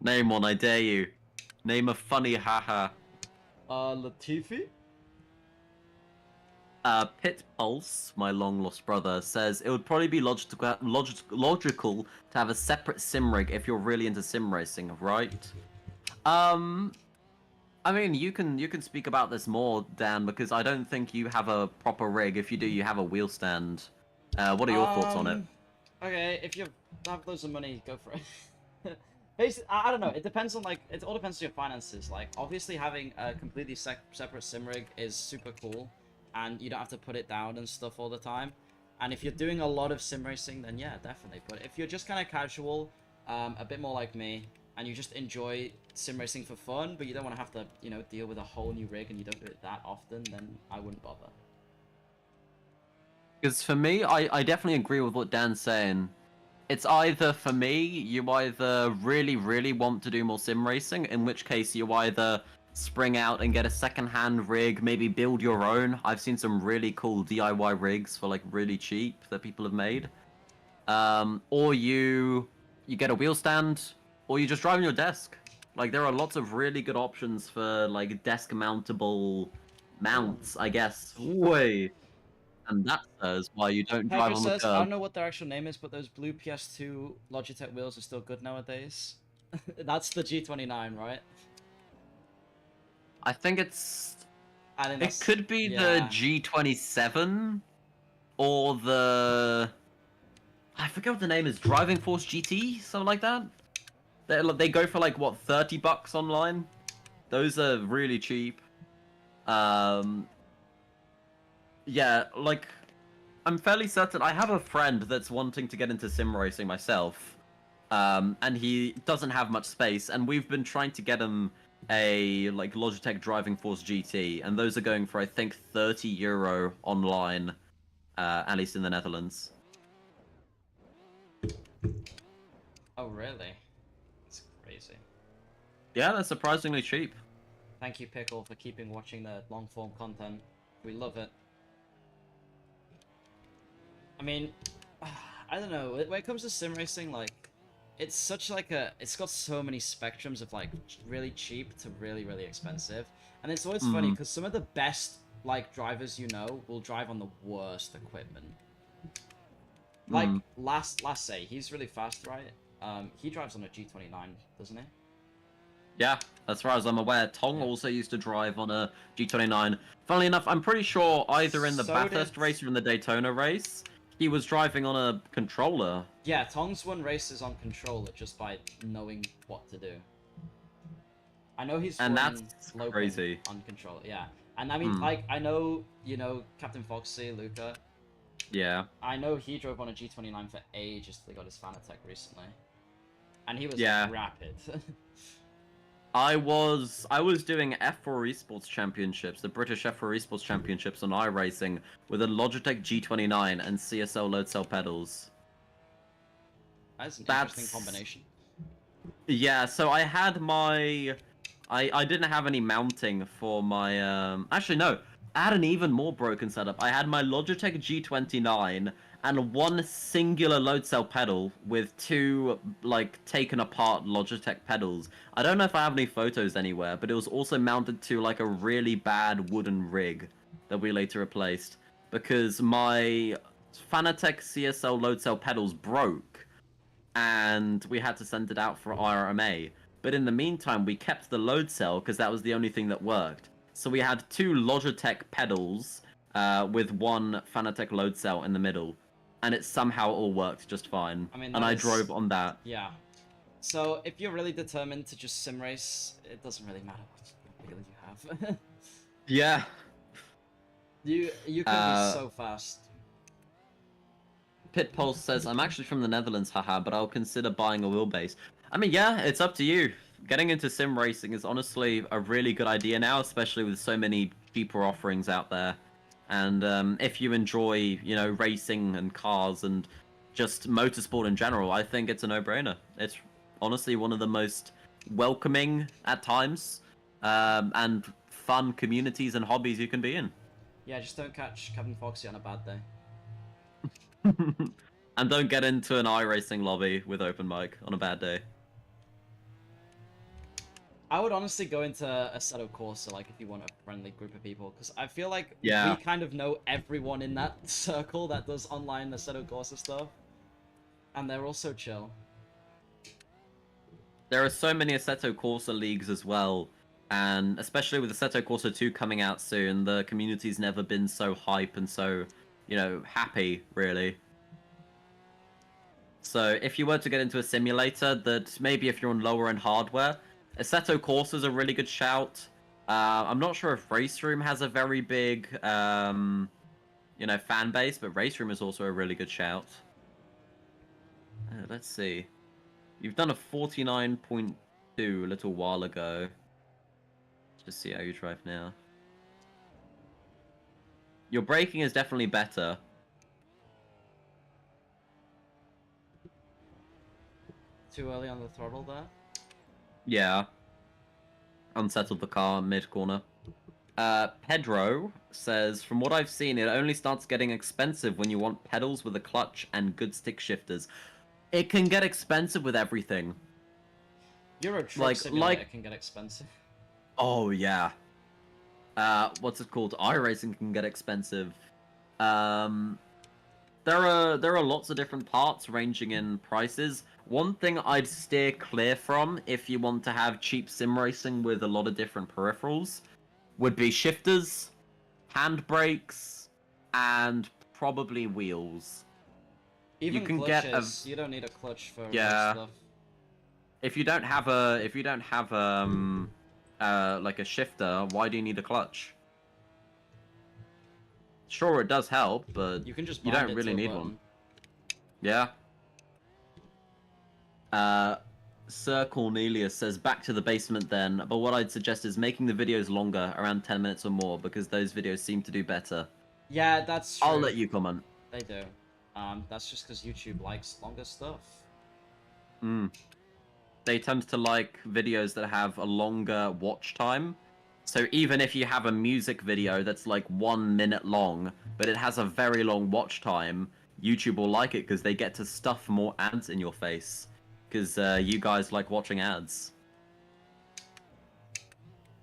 Name one, I dare you. Name a funny haha. Latifi? Pit Pulse, my long lost brother, says it would probably be logical to have a separate sim rig if you're really into sim racing, right? I mean, you can speak about this more, Dan, because I don't think you have a proper rig. If you do, you have a wheel stand. What are your thoughts on it? Okay, if you have loads of money, go for it. Basically, I don't know. It depends on, like, it all depends on your finances. Like, obviously having a completely separate sim rig is super cool, and you don't have to put it down and stuff all the time. And if you're doing a lot of sim racing, then yeah, definitely. But if you're just kind of casual, a bit more like me, and you just enjoy sim racing for fun, but you don't want to have to, you know, deal with a whole new rig and you don't do it that often, then I wouldn't bother. Because for me, I definitely agree with what Dan's saying. It's either, for me, you either really, really want to do more sim racing, in which case you either spring out and get a second-hand rig, maybe build your own. I've seen some really cool DIY rigs for like really cheap that people have made. Or you get a wheel stand, or you just drive on your desk. Like there are lots of really good options for like desk mountable mounts, I guess. Way. And that says why you don't drive Pedro on the says, I curb. don't know what their actual name is, but those blue PS2 Logitech wheels are still good nowadays. That's the G29, right? I think it's. I think It could be the G27 or the. I forget what the name is. Driving Force GT, something like that. They go for like what, $30 online. Those are really cheap. Yeah, like I'm fairly certain I have a friend that's wanting to get into sim racing myself. And he doesn't have much space, and we've been trying to get him a like Logitech Driving Force GT, and those are going for I think €30 online, at least in the Netherlands. Oh, really? That's crazy. Yeah, they're surprisingly cheap. Thank you, Pickle, for keeping watching the long-form content. We love it. I mean, I don't know. When it comes to sim racing, like, it's such like a... It's got so many spectrums of, like, really cheap to really, really expensive. And it's always funny, because some of the best, like, drivers you know will drive on the worst equipment. Like, last say, he's really fast, right? He drives on a G29, doesn't he? Yeah, as far as I'm aware, Tong also used to drive on a G29. Funnily enough, I'm pretty sure either in the Bathurst race or in the Daytona race, he was driving on a controller. Yeah, Tong's won races on controller just by knowing what to do. I know he's And won that's crazy. on controller, yeah. And I mean, like, I know, you know, Captain Foxy, Luca. Yeah. I know he drove on a G29 for ages till he got his Fanatec recently. And he was rapid. I was doing F4 Esports Championships, the British F4 Esports Championships on iRacing with a Logitech G29 and CSL load cell pedals. That's an interesting combination. Yeah, so I had my... I didn't have any mounting for my... Actually, no. I had an even more broken setup. I had my Logitech G29 and one singular load cell pedal with two, like, taken apart Logitech pedals. I don't know if I have any photos anywhere, but it was also mounted to, like, a really bad wooden rig that we later replaced. Because my Fanatec CSL load cell pedals broke, and we had to send it out for RMA. But in the meantime, we kept the load cell, because that was the only thing that worked. So we had two Logitech pedals with one Fanatec load cell in the middle. And it somehow all worked just fine. I mean, I drove on that. Yeah. So if you're really determined to just sim race, it doesn't really matter what wheel you have. Yeah. You can be so fast. Pit Pulse says, I'm actually from the Netherlands, haha, but I'll consider buying a wheelbase. I mean, yeah, it's up to you. Getting into sim racing is honestly a really good idea now, especially with so many cheaper offerings out there. And if you enjoy, you know, racing and cars and just motorsport in general, I think it's a no-brainer. It's honestly one of the most welcoming at times and fun communities and hobbies you can be in. Yeah, just don't catch Captain Foxy on a bad day. And don't get into an iRacing lobby with open mic on a bad day. I would honestly go into Assetto Corsa, like, if you want a friendly group of people, because I feel like we kind of know everyone in that circle that does online Assetto Corsa stuff, and they're also chill. There are so many Assetto Corsa leagues as well, and especially with Assetto Corsa 2 coming out soon, the community's never been so hype and so, you know, happy, really. So if you were to get into a simulator that maybe if you're on lower end hardware, Assetto Corsa is a really good shout. I'm not sure if Race Room has a very big you know, fan base, but Race Room is also a really good shout. Let's see. You've done a 49.2 a little while ago. Let's just see how you drive now. Your braking is definitely better. Too early on the throttle there. Yeah. Unsettled the car mid-corner. Pedro says, from what I've seen, it only starts getting expensive when you want pedals with a clutch and good stick shifters. It can get expensive with everything. Euro Truck Simulator can get expensive. Oh, yeah. What's it called? iRacing can get expensive. There are lots of different parts ranging in prices. One thing I'd steer clear from if you want to have cheap sim racing with a lot of different peripherals would be shifters, handbrakes, and probably wheels. Even you can clutches, you don't need a clutch for stuff. If you don't have like a shifter, why do you need a clutch? Sure, it does help, but you can just don't really need one. Yeah. Sir Cornelius says, back to the basement then, but what I'd suggest is making the videos longer, around 10 minutes or more, because those videos seem to do better. Yeah, that's true. I'll let you comment. They do. That's just because YouTube likes longer stuff. They tend to like videos that have a longer watch time. So even if you have a music video that's like 1 minute long, but it has a very long watch time, YouTube will like it because they get to stuff more ads in your face. Because you guys like watching ads.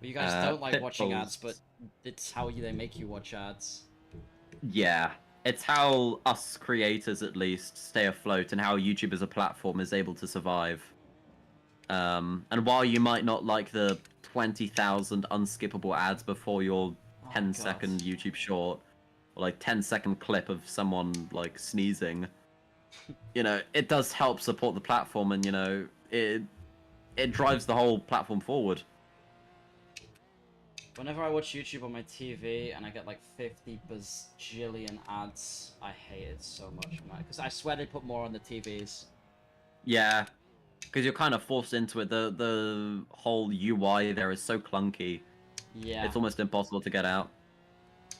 Well, you guys don't like watching ads, but it's how they make you watch ads. Yeah. It's how us creators, at least, stay afloat, and how YouTube as a platform is able to survive. And while you might not like the 20,000 unskippable ads before your 10-second YouTube short, or like 10-second clip of someone like sneezing, you know, it does help support the platform, and you know, it drives the whole platform forward. Whenever I watch YouTube on my TV and I get like 50 bajillion ads, I hate it so much, man. Because I swear they put more on the TVs. Yeah, because you're kind of forced into it. The whole UI there is so clunky. Yeah. It's almost impossible to get out.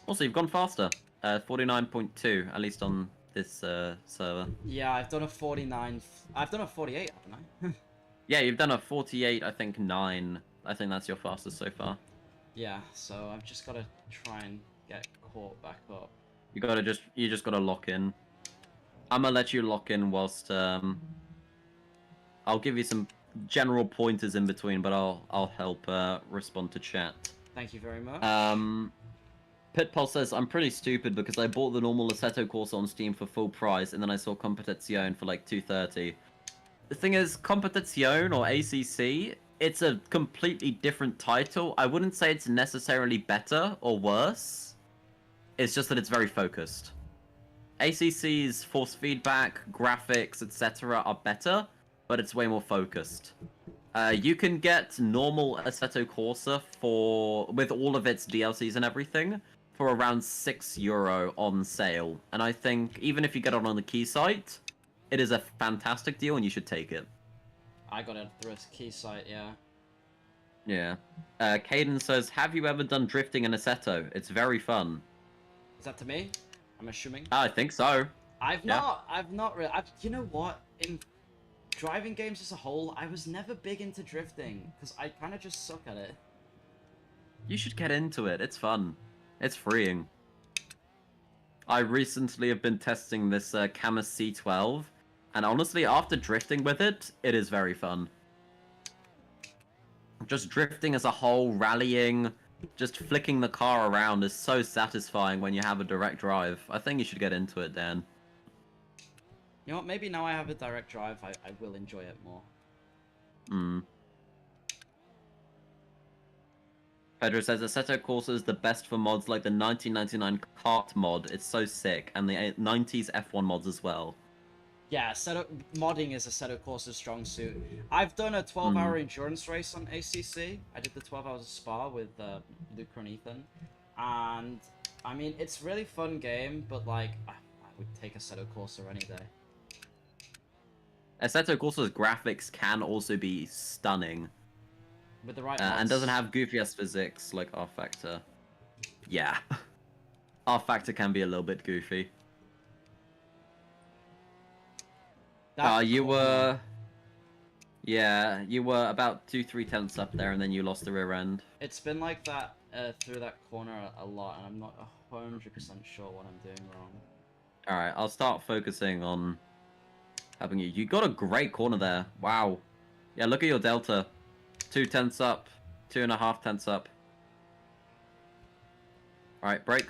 Also, you've gone faster. 49.2, at least on this server. Yeah, I've done a 49. I've done a 48, haven't I? Yeah, you've done a 48, I think 9. I think that's your fastest so far. Yeah, so I've just got to try and get caught back up. You just gotta lock in. I'm gonna let you lock in whilst I'll give you some general pointers in between, but I'll help respond to chat. Thank you very much. Pitpul says, I'm pretty stupid because I bought the normal Assetto Corsa on Steam for full price, and then I saw Competizione for like $230. The thing is, Competizione or ACC, it's a completely different title. I wouldn't say it's necessarily better or worse. It's just that it's very focused. ACC's force feedback, graphics, etc. are better, but it's way more focused. You can get normal Assetto Corsa with all of its DLCs and everything for around €6 on sale. And I think even if you get it on the key site, it is a fantastic deal and you should take it. I got it through a key site, yeah. Yeah. Caden says, have you ever done drifting in Assetto? It's very fun. Is that to me? I'm assuming. I think so. I've not really. You know what? In driving games as a whole, I was never big into drifting because I kind of just suck at it. You should get into it. It's fun. It's freeing. I recently have been testing this Camus C12, and honestly, after drifting with it, it is very fun. Just drifting as a whole, rallying, just flicking the car around is so satisfying when you have a direct drive. I think you should get into it, Dan. You know what? Maybe now I have a direct drive, I will enjoy it more. Pedro says, Assetto Corsa is the best for mods like the 1999 kart mod. It's so sick. And the 90s F1 mods as well. Yeah, modding is Assetto Corsa's strong suit. I've done a 12-hour endurance race on ACC. I did the 12 hours of Spa with Luca and Ethan. And I mean, it's really fun game, but like, I would take Assetto Corsa any day. Assetto Corsa's graphics can also be stunning. With the right And mods. doesn't have goofy ass physics like R Factor. Yeah. R Factor can be a little bit goofy. You were... Yeah, you were about 2-3 tenths up there, and then you lost the rear end. It's been like that through that corner a lot, and I'm not 100% sure what I'm doing wrong. Alright, I'll start focusing on having you. You got a great corner there. Wow. Yeah, look at your delta. 2 tenths up. 2.5 tenths up. Alright, brake.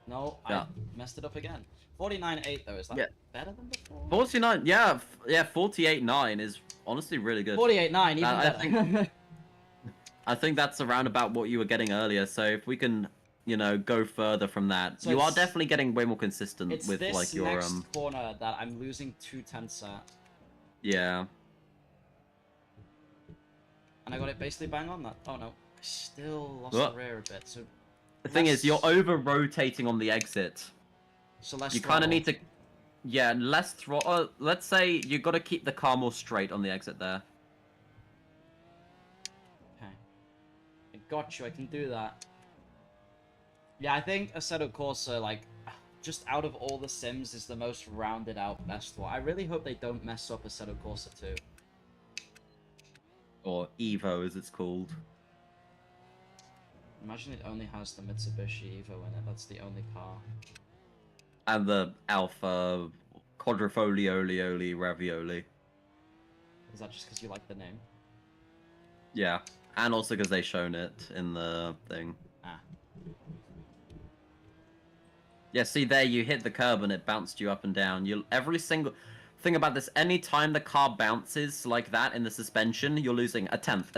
No, I messed it up again. 49.8 though, is that better than before? 49, yeah, 48.9 is honestly really good. 48.9, even better. I think that's around about what you were getting earlier, so if we can, you know, go further from that. So you are definitely getting way more consistent with like your next corner that I'm losing 2 tenths at. Yeah. And I got it basically bang on that. Oh no. I still lost the rear a bit, so the thing is, you're over-rotating on the exit. So less you kind of need to... Yeah, less throttle. Let's say you got to keep the car more straight on the exit there. Okay. I got you, I can do that. Yeah, I think Assetto Corsa, like, just out of all the sims, is the most rounded out best one. I really hope they don't mess up Assetto Corsa 2. Or Evo, as it's called. Imagine it only has the Mitsubishi Evo in it. That's the only car. And the Alpha Quadrifolioli Ravioli. Is that just because you like the name? Yeah, and also because they shown it in the thing. Ah. Yeah, see there, you hit the curb and it bounced you up and down. Every single thing about this, anytime the car bounces like that in the suspension, you're losing a tenth,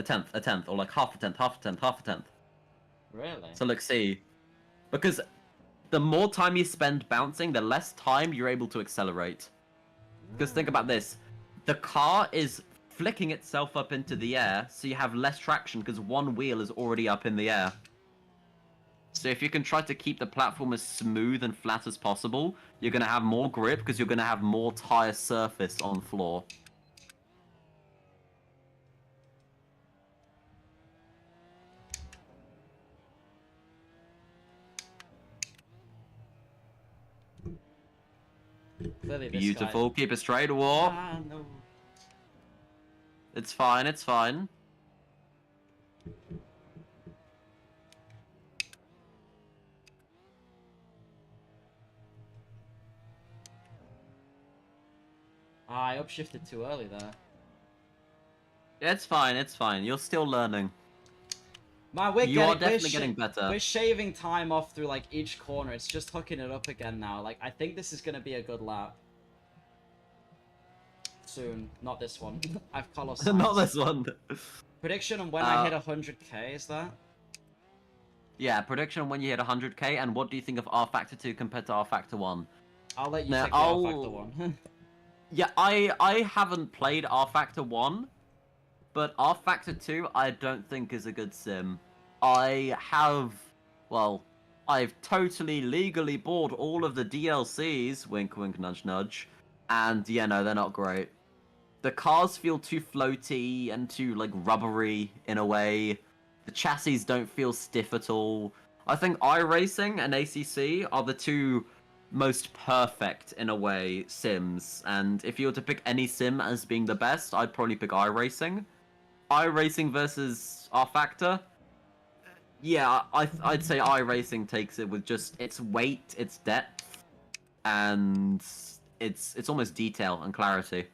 or like half a tenth, half a tenth, half a tenth. Really? So look, see, because the more time you spend bouncing, the less time you're able to accelerate. Because think about this, the car is flicking itself up into the air, so you have less traction because one wheel is already up in the air. So if you can try to keep the platform as smooth and flat as possible, you're going to have more grip because you're going to have more tire surface on floor. Beautiful, keep it straight, walk. Ah, no. It's fine, it's fine. Ah, I upshifted too early there. It's fine, it's fine. You're still learning. Man, you are definitely getting better. We're shaving time off through like each corner. It's just hooking it up again now. Like, I think this is gonna be a good lap. Soon. Not this one. I've Carlos. Not this one. Prediction on when I hit 100k, is that? Yeah, prediction on when you hit 100k, and what do you think of R Factor 2 compared to R Factor 1? I'll let you take the R Factor 1. Yeah, I haven't played R Factor 1, but R Factor 2 I don't think is a good sim. I've totally legally bought all of the DLCs, wink wink nudge nudge, and yeah, no, they're not great. The cars feel too floaty and too, like, rubbery in a way. The chassis don't feel stiff at all. I think iRacing and ACC are the two most perfect, in a way, sims. And if you were to pick any sim as being the best, I'd probably pick iRacing. iRacing versus R Factor. Yeah, I'd say iRacing takes it with just its weight, its depth, and it's almost detail and clarity.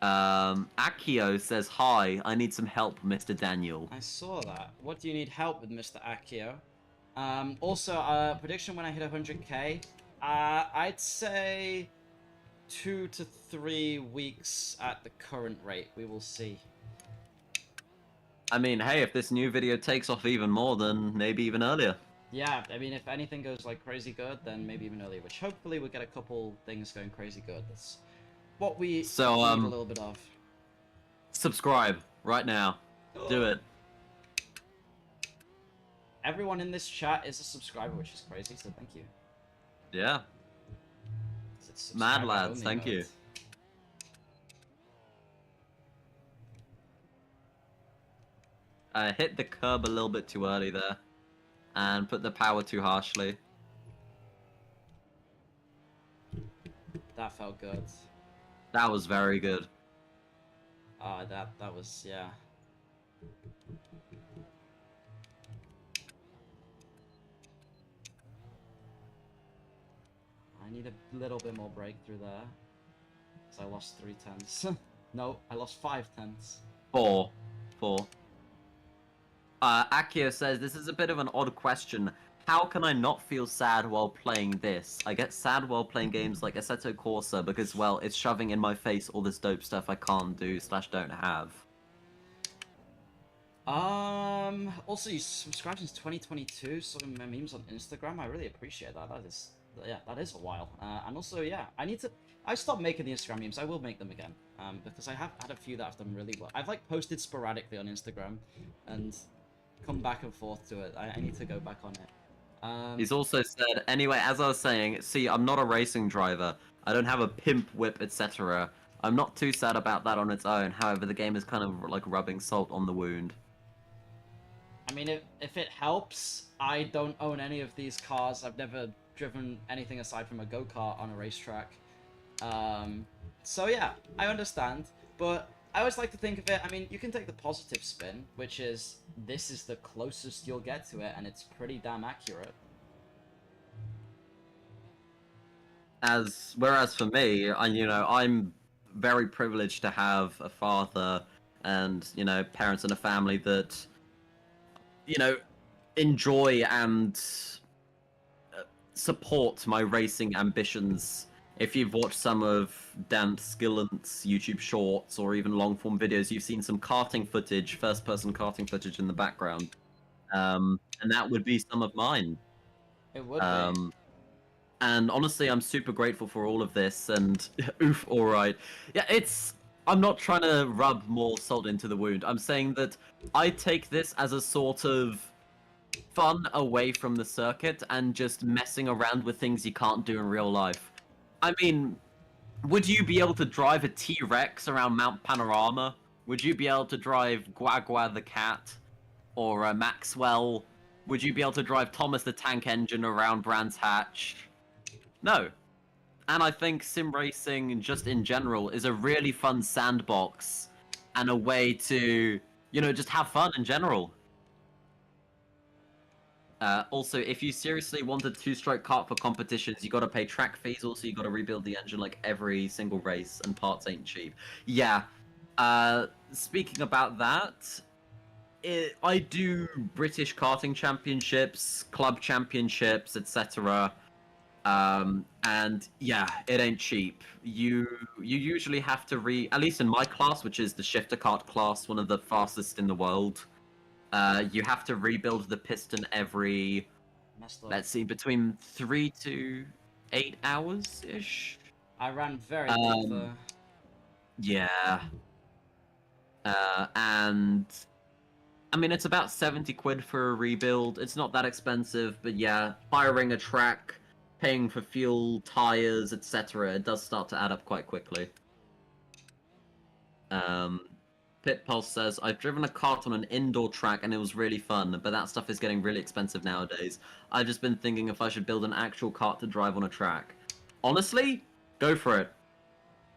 Akio says, "Hi, I need some help, Mr. Daniel." I saw that. What do you need help with, Mr. Akio? Also, prediction when I hit 100k. I'd say 2 to 3 weeks at the current rate. We will see. I mean, hey, if this new video takes off even more, then maybe even earlier. Yeah, I mean, if anything goes like crazy good, then maybe even earlier. Which hopefully we'll get a couple things going crazy good. That's what we need a little bit of. Subscribe right now. Do it. everyone in this chat is a subscriber, which is crazy. So thank you. Yeah. It's Mad subscriber lads, only thank mode. you. I hit the curb a little bit too early there, and put the power too harshly. That felt good. That was very good. That was, yeah. I need a little bit more breakthrough there. Because I lost 3 tenths. No, I lost 5 tenths. 4. Akio says, this is a bit of an odd question. How can I not feel sad while playing this? I get sad while playing games like Assetto Corsa because, well, it's shoving in my face all this dope stuff I can't do / don't have. Also, you subscribed since 2022, so my memes on Instagram. I really appreciate that. That is a while. And also, yeah, I stopped making the Instagram memes. I will make them again. Because I have had a few that have done really well. I've like posted sporadically on Instagram, and come back and forth to it. I need to go back on it. He's also said, anyway, as I was saying, see, I'm not a racing driver. I don't have a pimp whip, etc. I'm not too sad about that on its own. However, the game is kind of like rubbing salt on the wound. I mean, if it helps, I don't own any of these cars. I've never driven anything aside from a go-kart on a racetrack. So yeah, I understand, but I always like to think of it, I mean, you can take the positive spin, which is, this is the closest you'll get to it, and it's pretty damn accurate. Whereas for me, I'm very privileged to have a father and, parents and a family that, enjoy and support my racing ambitions. If you've watched some of Dan Skillant's YouTube shorts or even long-form videos, you've seen some karting footage, first-person karting footage in the background. And that would be some of mine. It would be. And honestly, I'm super grateful for all of this, and oof, alright. Yeah, I'm not trying to rub more salt into the wound. I'm saying that I take this as a sort of fun away from the circuit and just messing around with things you can't do in real life. I mean, would you be able to drive a T-Rex around Mount Panorama? Would you be able to drive Guagua the cat? Or Maxwell? Would you be able to drive Thomas the Tank Engine around Brands Hatch? No. And I think sim racing, just in general, is a really fun sandbox and a way to, just have fun in general. Also, if you seriously want a 2-stroke kart for competitions, you gotta pay track fees, also you gotta rebuild the engine like every single race, and parts ain't cheap. Yeah, speaking about that, I do British karting championships, club championships, etc. And yeah, it ain't cheap. You usually have to at least in my class, which is the shifter kart class, one of the fastest in the world. You have to rebuild the piston every, let's see, between 3 to 8 hours-ish. I ran very deep there. Yeah. And I mean, it's about 70 quid for a rebuild. It's not that expensive, but yeah, hiring a track, paying for fuel, tires, etc., it does start to add up quite quickly. Pit Pulse says, I've driven a kart on an indoor track and it was really fun, but that stuff is getting really expensive nowadays. I've just been thinking if I should build an actual kart to drive on a track. Honestly, go for it.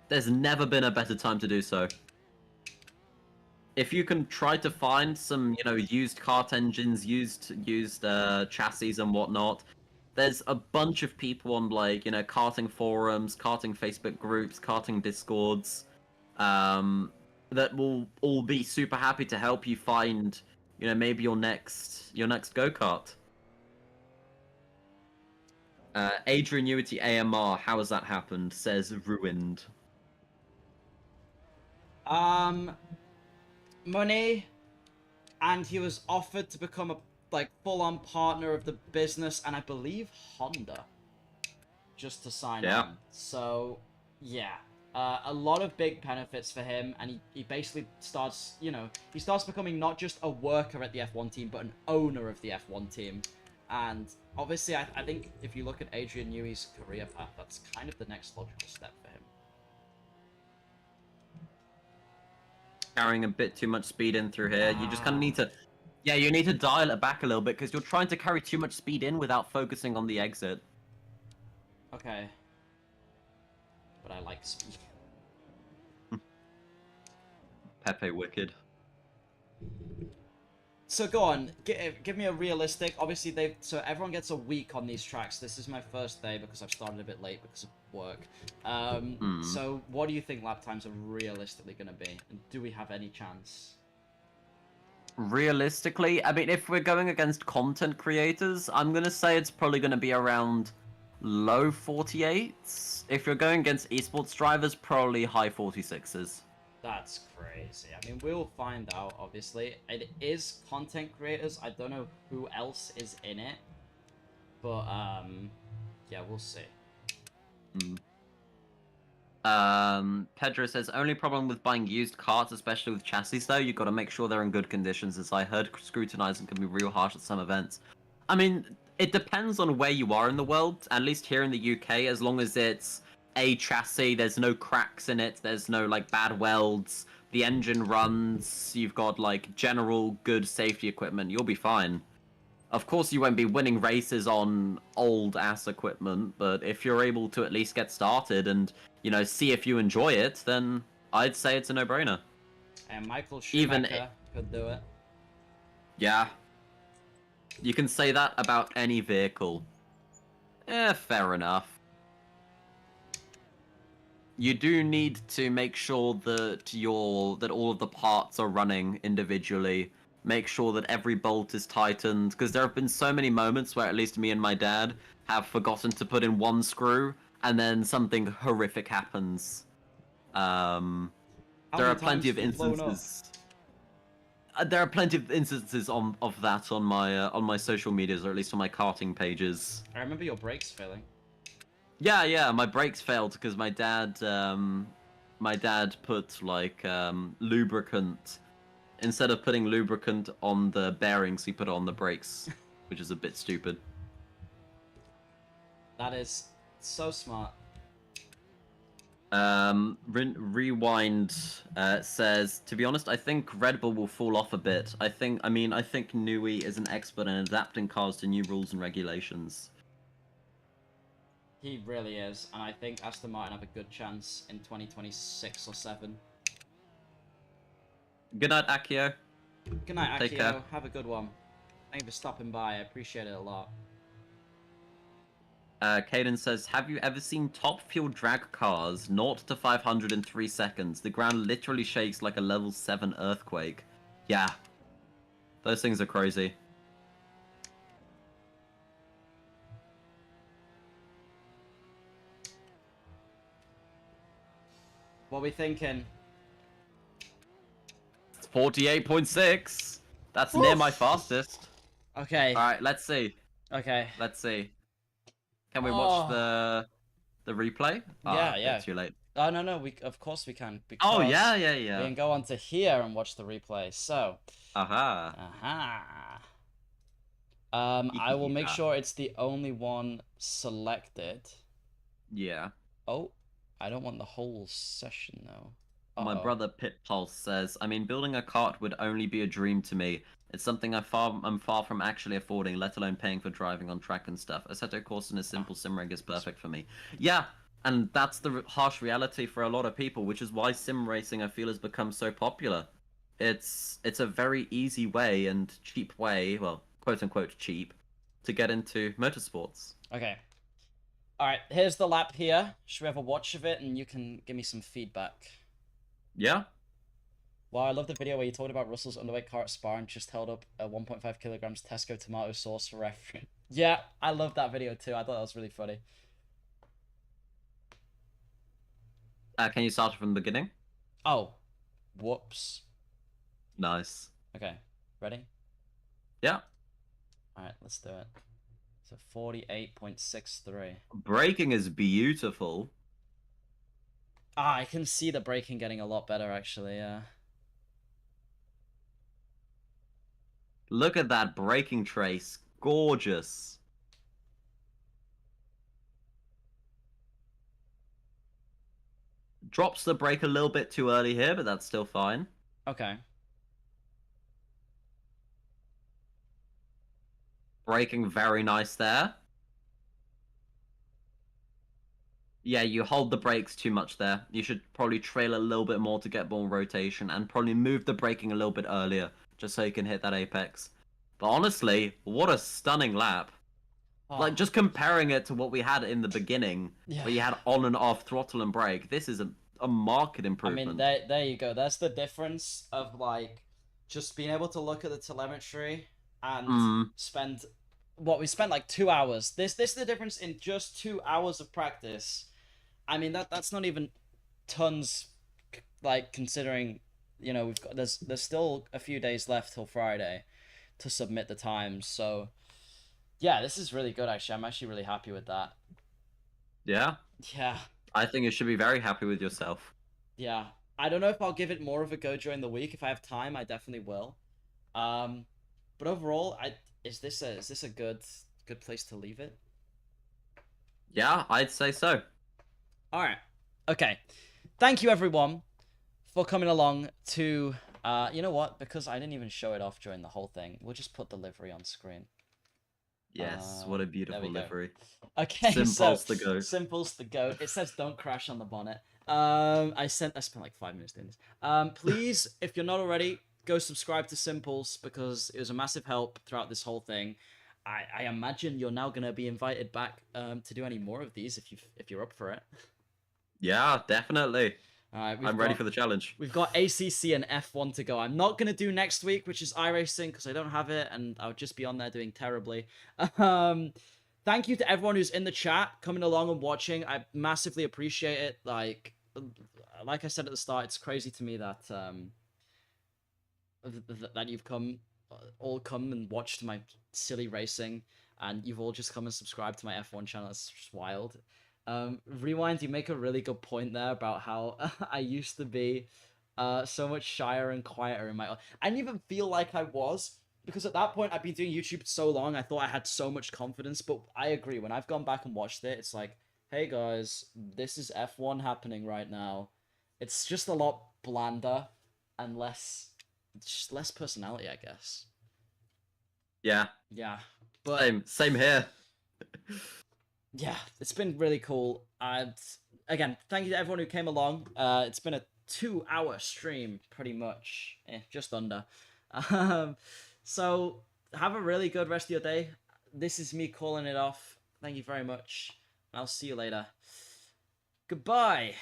There's never been a better time to do so. If you can try to find some, used kart engines, used chassis and whatnot, there's a bunch of people on, like, karting forums, karting Facebook groups, karting discords, that will all be super happy to help you find, maybe your next go-kart. Adrianuity AMR, how has that happened? Says ruined. Money, and he was offered to become a full-on partner of the business, and I believe Honda, just to sign on. So, yeah. A lot of big benefits for him, and he basically starts, you know, he starts becoming not just a worker at the F1 team, but an owner of the F1 team. And obviously, I think if you look at Adrian Newey's career path, that's kind of the next logical step for him. Carrying a bit too much speed in through here. You just kind of need to... Yeah, you need to dial it back a little bit, because you're trying to carry too much speed in without focusing on the exit. Okay. But I like speed. Pepe Wicked. So go on, give me a realistic. Obviously, so everyone gets a week on these tracks. This is my first day because I've started a bit late because of work. So what do you think lap times are realistically going to be? And do we have any chance? Realistically, I mean, if we're going against content creators, I'm going to say it's probably going to be around low 48s. If you're going against esports drivers, probably high 46s. That's crazy. I mean, we'll find out, obviously. It is content creators. I don't know who else is in it. But, yeah, we'll see. Pedro says, only problem with buying used carts, especially with chassis, though, you've got to make sure they're in good conditions, as I heard scrutinizing can be real harsh at some events. I mean, it depends on where you are in the world, at least here in the UK, as long as it's a chassis, there's no cracks in it, there's no, like, bad welds, the engine runs, you've got, like, general good safety equipment, you'll be fine. Of course, you won't be winning races on old-ass equipment, but if you're able to at least get started and, you know, see if you enjoy it, then I'd say it's a no-brainer. And Michael Schumacher could do it. Yeah. You can say that about any vehicle. Fair enough. You do need to make sure that all of the parts are running individually. Make sure that every bolt is tightened, because there have been so many moments where at least me and my dad have forgotten to put in one screw, and then something horrific happens. There are plenty of instances. There are plenty of instances of that on my social medias, or at least on my karting pages. I remember your brakes failing. Yeah, my brakes failed because my dad put like lubricant. Instead of putting lubricant on the bearings, he put it on the brakes, which is a bit stupid. That is so smart. Rewind says, to be honest, I think Red Bull will fall off a bit. I think Newey is an expert in adapting cars to new rules and regulations. He really is, and I think Aston Martin have a good chance in 2026 or 7. Good night, Akio. Good night, Take care. Akio. Have a good one. Thank you for stopping by. I appreciate it a lot. Caden says, have you ever seen Top Fuel drag cars 0 to 500 in 3 seconds? The ground literally shakes like a level 7 earthquake. Yeah. Those things are crazy. What are we thinking? 48.6. That's near my fastest. Okay. Alright, let's see. Okay. Let's see. Can we watch the replay? Yeah. Too late. Oh, no, of course we can. Oh, yeah. We can go on to here and watch the replay. So. Aha. I will make sure it's the only one selected. Yeah. Oh, I don't want the whole session though. My brother Pit Pulse says, I mean, building a cart would only be a dream to me. It's something I'm far from actually affording, let alone paying for driving on track and stuff. Assetto Corsa and a simple sim rig is perfect for me. Yeah, and that's the harsh reality for a lot of people, which is why sim racing, I feel, has become so popular. It's a very easy way and cheap way, well, quote-unquote cheap, to get into motorsports. Okay. Alright, here's the lap here. Should we have a watch of it and you can give me some feedback? Yeah? Wow, I love the video where you talked about Russell's underweight car at Spa and just held up a 1.5 kilograms Tesco tomato sauce for reference. Yeah, I love that video too. I thought that was really funny. Can you start from the beginning? Oh. Whoops. Nice. Okay. Ready? Yeah. Alright, let's do it. So 48.63. Braking is beautiful. Ah, I can see the braking getting a lot better, actually, yeah. Look at that braking trace. Gorgeous. Drops the brake a little bit too early here, but that's still fine. Okay. Braking very nice there. Yeah, you hold the brakes too much there. You should probably trail a little bit more to get more rotation and probably move the braking a little bit earlier just so you can hit that apex. But honestly, what a stunning lap. Like, Oh, just comparing it to what we had in the beginning, yeah. where you had on and off throttle and brake, this is a marked I mean, improvement. there you go. That's the difference of like just being able to look at the telemetry and Mm, spend what we spent like 2 hours. This is the difference in just 2 hours of practice. I mean that's not even tons, like considering we've got there's still a few days left till Friday to submit the times. So yeah, this is really good actually. I'm actually really happy with that. yeah, Yeah. I think you should be very happy with yourself. Yeah. I don't know if I'll give it more of a go during the week. If I have time, I definitely will. Um, but overall, I is this a good place to leave it? Yeah, I'd say so. All right. Okay. Thank you everyone for coming along to you know what? Because I didn't even show it off during the whole thing, we'll just put the livery on screen. Yes, what a There we beautiful go. livery. Okay, so Simple's the goat. Simple's the goat. It says don't crash on the bonnet. I spent like 5 minutes doing this. Please, if you're not already, go subscribe to Simple's because it was a massive help throughout this whole thing. I imagine you're now gonna be invited back to do any more of these if you're up for it. Yeah, definitely. All right, I'm ready for the challenge. we've got ACC and F1 to go. I'm not gonna do next week, which is iRacing, because I don't have it, and I'll just be on there doing terribly. Um, Thank you to everyone who's in the chat, coming along and watching. I massively appreciate it. Like I said at the start, it's crazy to me that that you've all come and watched my silly racing, and you've all just come and subscribed to my F1 channel. It's just wild. Rewind, you make a really good point there about how I used to be so much shyer and quieter in my. I didn't even feel like I was because at that point I've been doing YouTube so long. I thought I had so much confidence, but I agree. When I've gone back and watched it, it's like, hey guys, this is F1 happening right now. It's just a lot blander and just less personality, I guess. Yeah, Yeah, but same here. yeah, it's been really cool. And again, thank you to everyone who came along. It's been a 2 hour stream, pretty much, just under. Um, so have a really good rest of your day. This is me calling it off. Thank you very much. I'll see you later. Goodbye.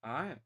All right.